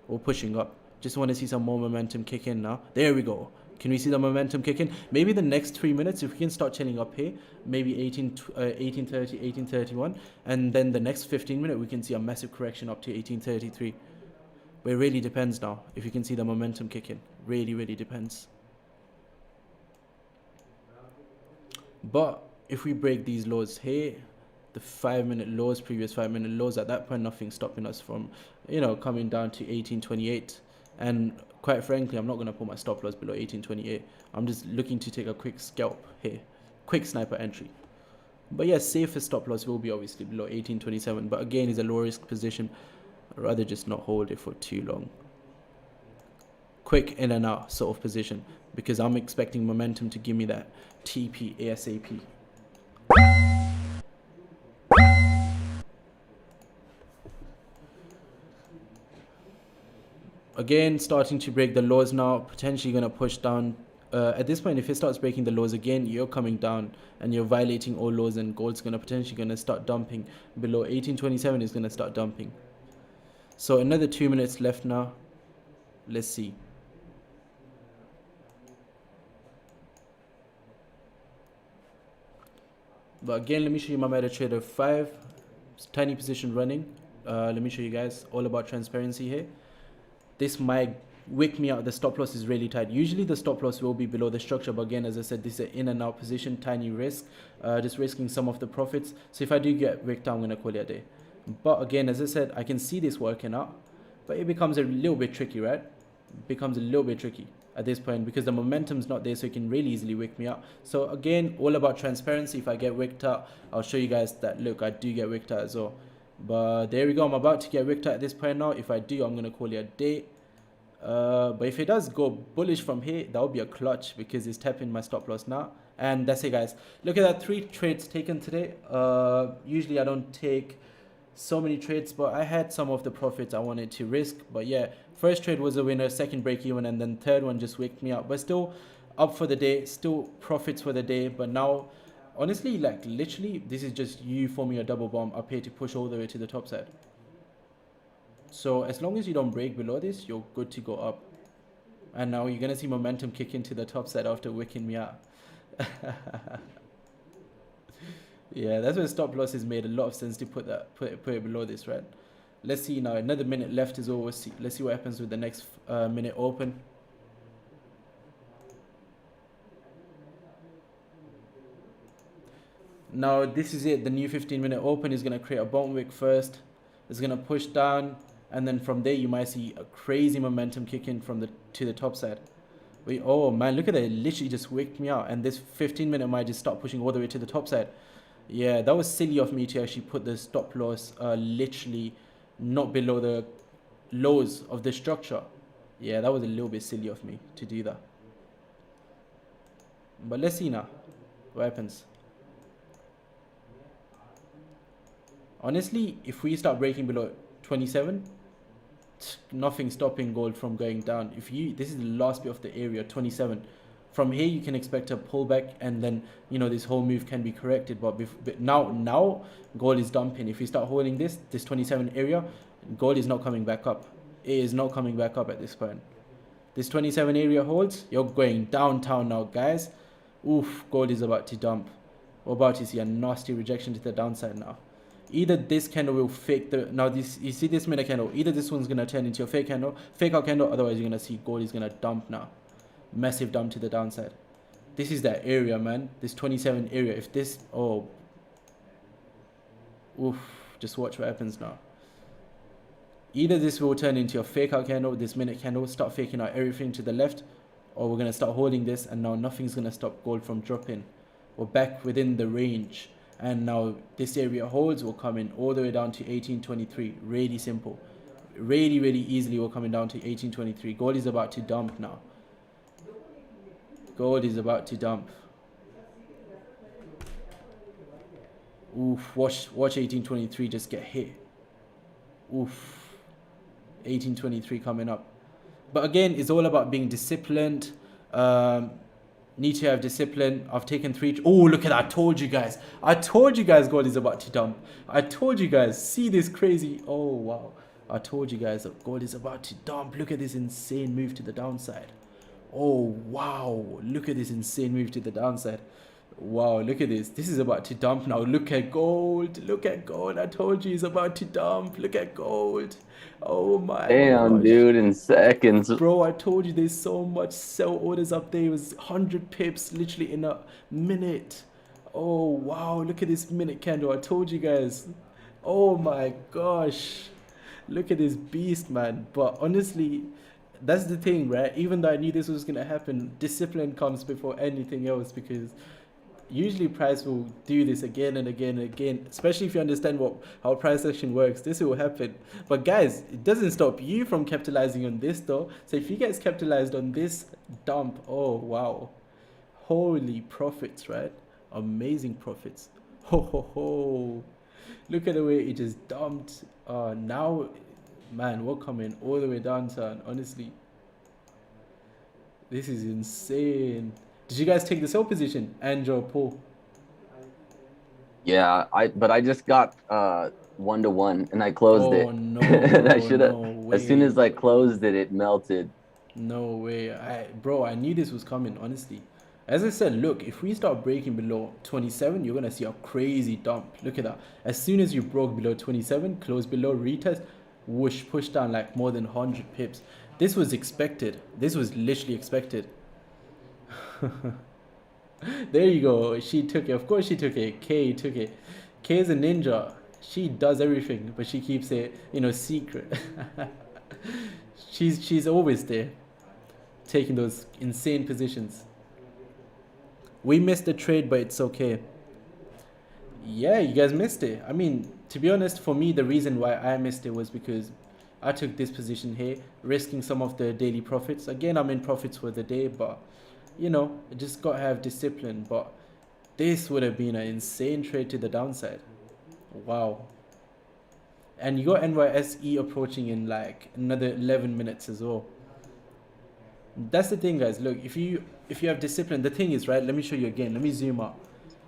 [SPEAKER 1] we're pushing up. Just want to see some more momentum kick in now. There we go. Can we see the momentum kick in? Maybe the next 3 minutes, if we can start chilling up here, maybe 1830, 1831. And then the next 15 minutes, we can see a massive correction up to 1833. But it really depends now if you can see the momentum kick in. Really depends. But if we break these lows here, the 5-minute lows, previous 5-minute lows, at that point, nothing's stopping us from, coming down to 1828. And quite frankly, I'm not going to put my stop loss below 1828. I'm just looking to take a quick scalp here, quick sniper entry. But yeah, safest stop loss will be obviously below 1827. But again, it's a low risk position. I'd rather just not hold it for too long. Quick in and out sort of position, because I'm expecting momentum to give me that TP ASAP. Again, starting to break the lows now, potentially going to push down. At this point, if it starts breaking the lows again, you're coming down and you're violating all lows, and gold's potentially going to start dumping. Below 1827 is going to start dumping. So another 2 minutes left now. Let's see. But again, let me show you my MetaTrader 5. It's tiny position running. Let me show you guys, all about transparency here. This might wick me out. The stop loss is really tight. Usually the stop loss will be below the structure, but again, as I said, this is an in and out position, tiny risk, just risking some of the profits. So if I do get wicked out, I'm going to call it a day. But again, as I said, I can see this working out, but it becomes a little bit tricky, right? It becomes a little bit tricky at this point because the momentum's not there, so it can really easily wick me out. So again, all about transparency. If I get wicked out, I'll show you guys that, look, I do get wicked out as well. But there we go, I'm about to get wicked out at this point now. If I do, I'm going to call it a day. But if it does go bullish from here, that would be a clutch because it's tapping my stop loss now. And that's it, guys. Look at that, 3 trades taken today. Usually I don't take so many trades, but I had some of the profits I wanted to risk. But yeah, first trade was a winner, second break even, and then third one just wicked me out. But still up for the day, still profits for the day. But now, honestly, like literally, this is just you forming a double bomb up here to push all the way to the top side. So as long as you don't break below this, you're good to go up. And now you're going to see momentum kick into the top side after wicking me out. Yeah, that's where stop losses made a lot of sense to put it below this, right? Let's see now. Another minute left as well. Let's see what happens with the next minute open. Now this is it. The new 15-minute open is going to create a bottom wick first. It's going to push down, and then from there you might see a crazy momentum kick in from to the top side. Oh man, look at that. It literally just wicked me out, and this 15-minute might just start pushing all the way to the top side. Yeah, that was silly of me to actually put the stop loss literally not below the lows of the structure. Yeah, that was a little bit silly of me to do that. But let's see now what happens. Honestly, if we start breaking below 27, nothing stopping gold from going down. This is the last bit of the area, 27. From here you can expect a pullback, and then this whole move can be corrected. But now gold is dumping. If we start holding this 27 area, gold is not coming back up. It is not coming back up at this point. This 27 area holds, you're going downtown now, guys. Oof, gold is about to dump. We're about to see a nasty rejection to the downside now. Either this candle will fake you see this minute candle, either this one's gonna turn into a fake out candle, otherwise you're gonna see gold is gonna dump now. Massive dump to the downside. This is that area, man. This 27 area. If this, just watch what happens now. Either this will turn into a fake out candle, this minute candle, start faking out everything to the left, or we're gonna start holding this, and now nothing's gonna stop gold from dropping. We're back within the range, and now this area holds. We're coming all the way down to 1823. Really simple, really easily. We're coming down to 1823. Gold is about to dump now. Gold is about to dump. Oof, watch 1823 just get hit. Oof, 1823 coming up. But again, it's all about being disciplined. Need to have discipline. I've taken 3. Oh, look at that. I told you guys gold is about to dump. I told you guys. See this crazy. Oh, wow. I told you guys that gold is about to dump. Look at this insane move to the downside. Oh, wow. Look at this insane move to the downside. Wow, look at this. This is about to dump now. Look at gold. Look at gold. I told you it's about to dump. Look at gold. Oh my
[SPEAKER 2] Damn,
[SPEAKER 1] gosh.
[SPEAKER 2] dude, in seconds.
[SPEAKER 1] Bro, I told you there's so much sell orders up there. It was 100 pips literally in a minute. Oh, wow. Look at this minute candle. I told you guys. Oh my gosh. Look at this beast, man. But honestly, that's the thing, right? Even though I knew this was going to happen, discipline comes before anything else, because usually price will do this again and again and again, especially if you understand how price action works. This will happen. But guys, it doesn't stop you from capitalizing on this though. So if you guys capitalized on this dump, oh wow, holy profits, right? Amazing profits. Ho ho ho. Look at the way it just dumped. Now, man, we're coming all the way downtown. Honestly, this is insane. Did you guys take the sell position, Andrew or Paul?
[SPEAKER 2] Yeah, but I just got 1-to-1 and I closed it.
[SPEAKER 1] Oh no,
[SPEAKER 2] I should have.
[SPEAKER 1] no
[SPEAKER 2] As soon
[SPEAKER 1] way.
[SPEAKER 2] as I closed it, it melted.
[SPEAKER 1] No way. Bro, I knew this was coming, honestly. As I said, look, if we start breaking below 27, you're going to see a crazy dump. Look at that. As soon as you broke below 27, close below, retest, whoosh, push down like more than 100 pips. This was expected. This was literally expected. There you go. She took it. Of course she took it. K took it. K is a ninja. She does everything, but she keeps it, you know, secret. she's always there, taking those insane positions. We missed the trade, but it's okay. Yeah, you guys missed it. I mean, to be honest, for me, the reason why I missed it was because I took this position here, risking some of the daily profits. Again, I'm in profits for the day, but you know, I just gotta have discipline. But this would have been an insane trade to the downside. Wow. And you got NYSE approaching in like another 11 minutes as well. That's the thing, guys. Look, if you have discipline, the thing is, right, let me show you again. Let me zoom out.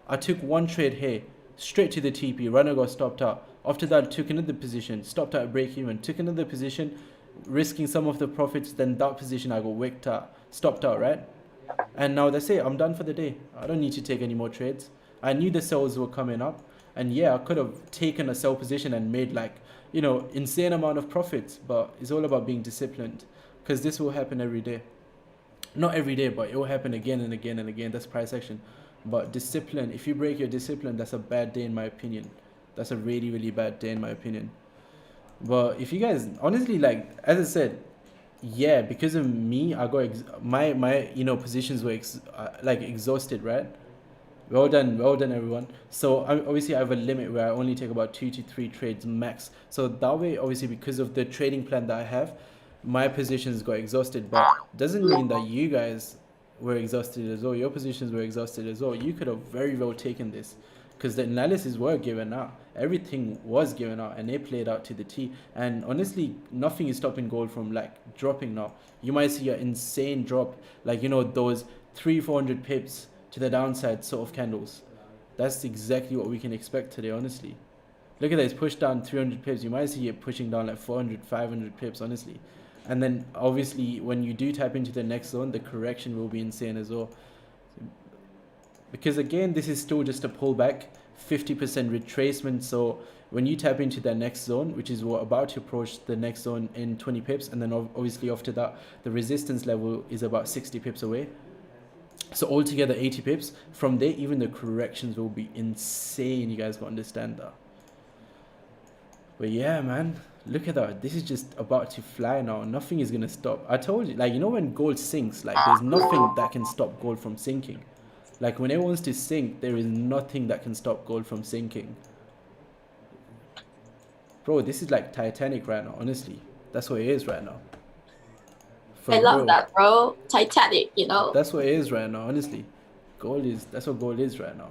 [SPEAKER 1] I took one trade here, straight to the TP. Runner got stopped out. After that, I took another position, stopped out at break even, took another position, risking some of the profits. Then that position I got wicked out, stopped out, right? And now that's it. I'm done for the day. I don't need to take any more trades. I knew the sells were coming up, and yeah, I could have taken a sell position and made like, you know, insane amount of profits. But it's all about being disciplined, because this will happen every day. Not every day, but it will happen again and again and again. That's price action. But discipline, if you break your discipline, that's a bad day in my opinion. That's a really, really bad day in my opinion. But if you guys, honestly, like, as I said, yeah, because of me, I got my you know, positions were like exhausted, right? Well done everyone. So obviously I have a limit where I only take about 2 to 3 trades max. So that way, obviously, because of the trading plan that I have, my positions got exhausted. But doesn't mean that you guys were exhausted as well. Your positions were exhausted as well. You could have very well taken this, because the analysis were given out. Everything was given out, and it played out to the T. And honestly, nothing is stopping gold from like dropping now. You might see an insane drop, like, you know, those 300-400 pips to the downside sort of candles. That's exactly what we can expect today, honestly. Look at that, it's pushed down 300 pips. You might see it pushing down like 400-500 pips, honestly. And then obviously when you do tap into the next zone, the correction will be insane as well. Because again, this is still just a pullback, 50% retracement. So when you tap into the next zone, which is what about to approach the next zone in 20 pips, and then obviously after that, the resistance level is about 60 pips away. So altogether 80 pips. From there, even the corrections will be insane. You guys will understand that. But yeah, man, look at that. This is just about to fly now. Nothing is gonna stop. I told you, like, you know, when gold sinks, like, there's nothing that can stop gold from sinking. Like, when it wants to sink, there is nothing that can stop gold from sinking. Bro, this is like Titanic right now, honestly. That's what it is right now.
[SPEAKER 3] I love that, bro. Titanic, you know.
[SPEAKER 1] That's what it is right now, honestly. That's what gold is right now.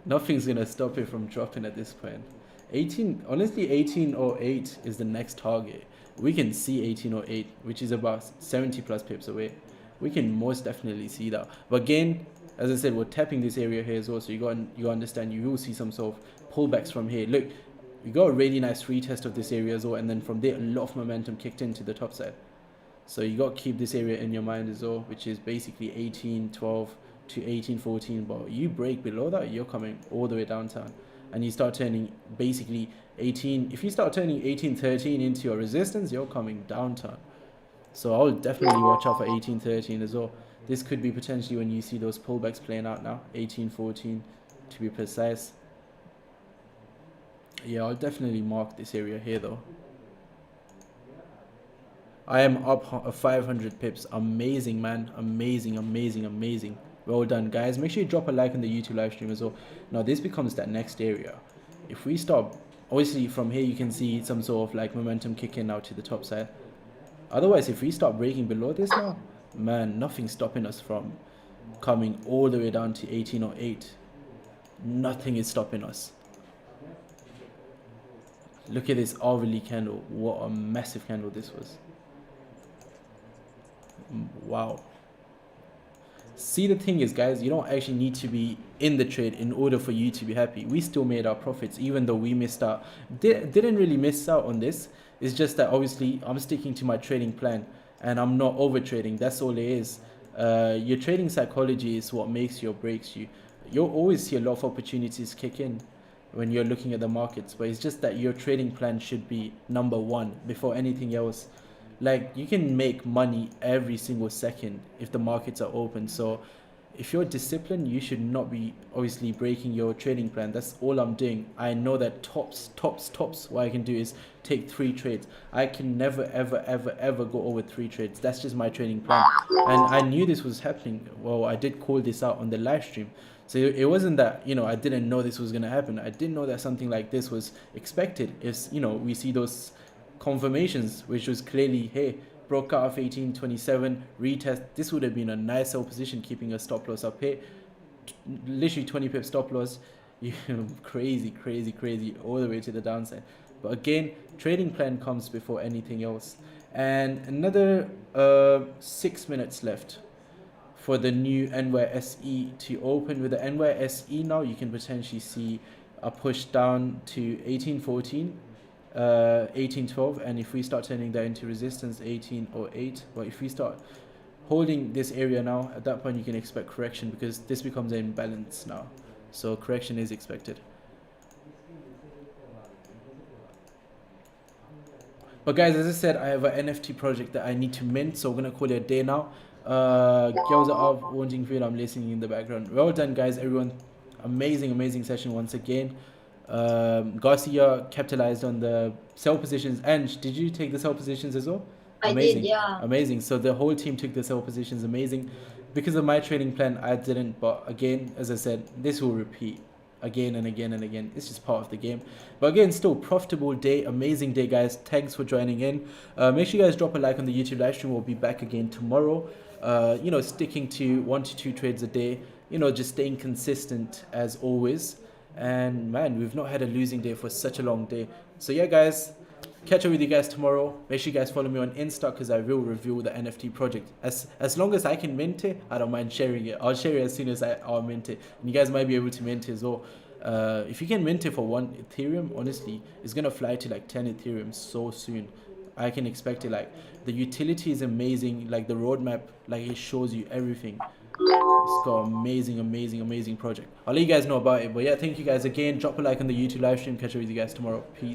[SPEAKER 1] Nothing's gonna stop it from dropping at this point. 1808 is the next target. We can see 1808, which is about 70 plus pips away. We can most definitely see that. But again, as I said, we're tapping this area here as well, so you understand, you will see some sort of pullbacks from here. Look, we got a really nice retest of this area as well, and then from there a lot of momentum kicked into the top side. So you got to keep this area in your mind as well, which is basically 1812 to 1814. But you break below that, you're coming all the way downtown, and you start turning basically 18. If you start turning 1813 into your resistance, you're coming downtown. So I'll definitely watch out for 1813 as well. This could be potentially when you see those pullbacks playing out now, 1814 to be precise. Yeah, I'll definitely mark this area here though. I am up 500 pips. Amazing, man. Amazing, amazing, amazing. Well done, guys. Make sure you drop a like on the YouTube live stream as well. Now this becomes that next area. If we stop, obviously from here you can see some sort of like momentum kicking out to the top side. Otherwise, if we start breaking below this now, man, nothing's stopping us from coming all the way down to 1808. Nothing is stopping us. Look at this hourly candle. What a massive candle this was. Wow. See, the thing is, guys, you don't actually need to be in the trade in order for you to be happy. We still made our profits, even though we missed out. Didn't really miss out on this. It's just that obviously I'm sticking to my trading plan and I'm not over trading. That's all it is. Your trading psychology is what makes you or breaks you. You'll always see a lot of opportunities kick in. when you're looking at the markets, but it's just that your trading plan should be number one before anything else. Like, you can make money every single second if the markets are open. So if you're disciplined, you should not be obviously breaking your trading plan. That's all I'm doing. I know that tops what I can do is take 3 trades. I can never ever go over 3 trades. That's just my trading plan. And I knew this was happening. Well, I did call this out on the live stream. So it wasn't that, you know, I didn't know this was going to happen. I didn't know that something like this was expected. If, you know, we see those confirmations, which was clearly, hey, broke out of 1827, retest. This would have been a nice sell position, keeping a stop loss up here. Literally 20 pip stop loss. Crazy, all the way to the downside. But again, trading plan comes before anything else. And another 6 minutes left for the new NYSE to open. With the NYSE now, you can potentially see a push down to 1814. 1812, and if we start turning that into resistance, 1808. But if we start holding this area now, at that point you can expect correction, because this becomes an imbalance now, so correction is expected. But guys, as I said, I have an NFT project that I need to mint, so we're gonna call it a day now. Girls are up wanting food. I'm listening in the background. Well done, guys, everyone. Amazing session once again. Garcia capitalized on the sell positions. And did you take the sell positions as well? Amazing.
[SPEAKER 3] I did, yeah.
[SPEAKER 1] Amazing. So the whole team took the sell positions. Amazing. Because of my trading plan, I didn't. But again, as I said, this will repeat again and again and again. It's just part of the game. But again, still profitable day. Amazing day, guys. Thanks for joining in. Make sure you guys drop a like on the YouTube live stream. We'll be back again tomorrow. You know, sticking to 1 to 2 trades a day. You know, just staying consistent as always. And man, we've not had a losing day for such a long day. So yeah, guys, catch up with you guys tomorrow. Make sure you guys follow me on Insta, because I will reveal the NFT project. As long as I can mint it, I don't mind sharing it. I'll share it as soon as I'll mint it. And you guys might be able to mint it as well. If you can mint it for 1 Ethereum, honestly, it's gonna fly to like 10 Ethereum so soon. I can expect it. Like, the utility is amazing. Like, the roadmap, like, it shows you everything. It's got amazing project. I'll let you guys know about it. But yeah, thank you guys again. Drop a like on the YouTube live stream. Catch up with you guys tomorrow. Peace.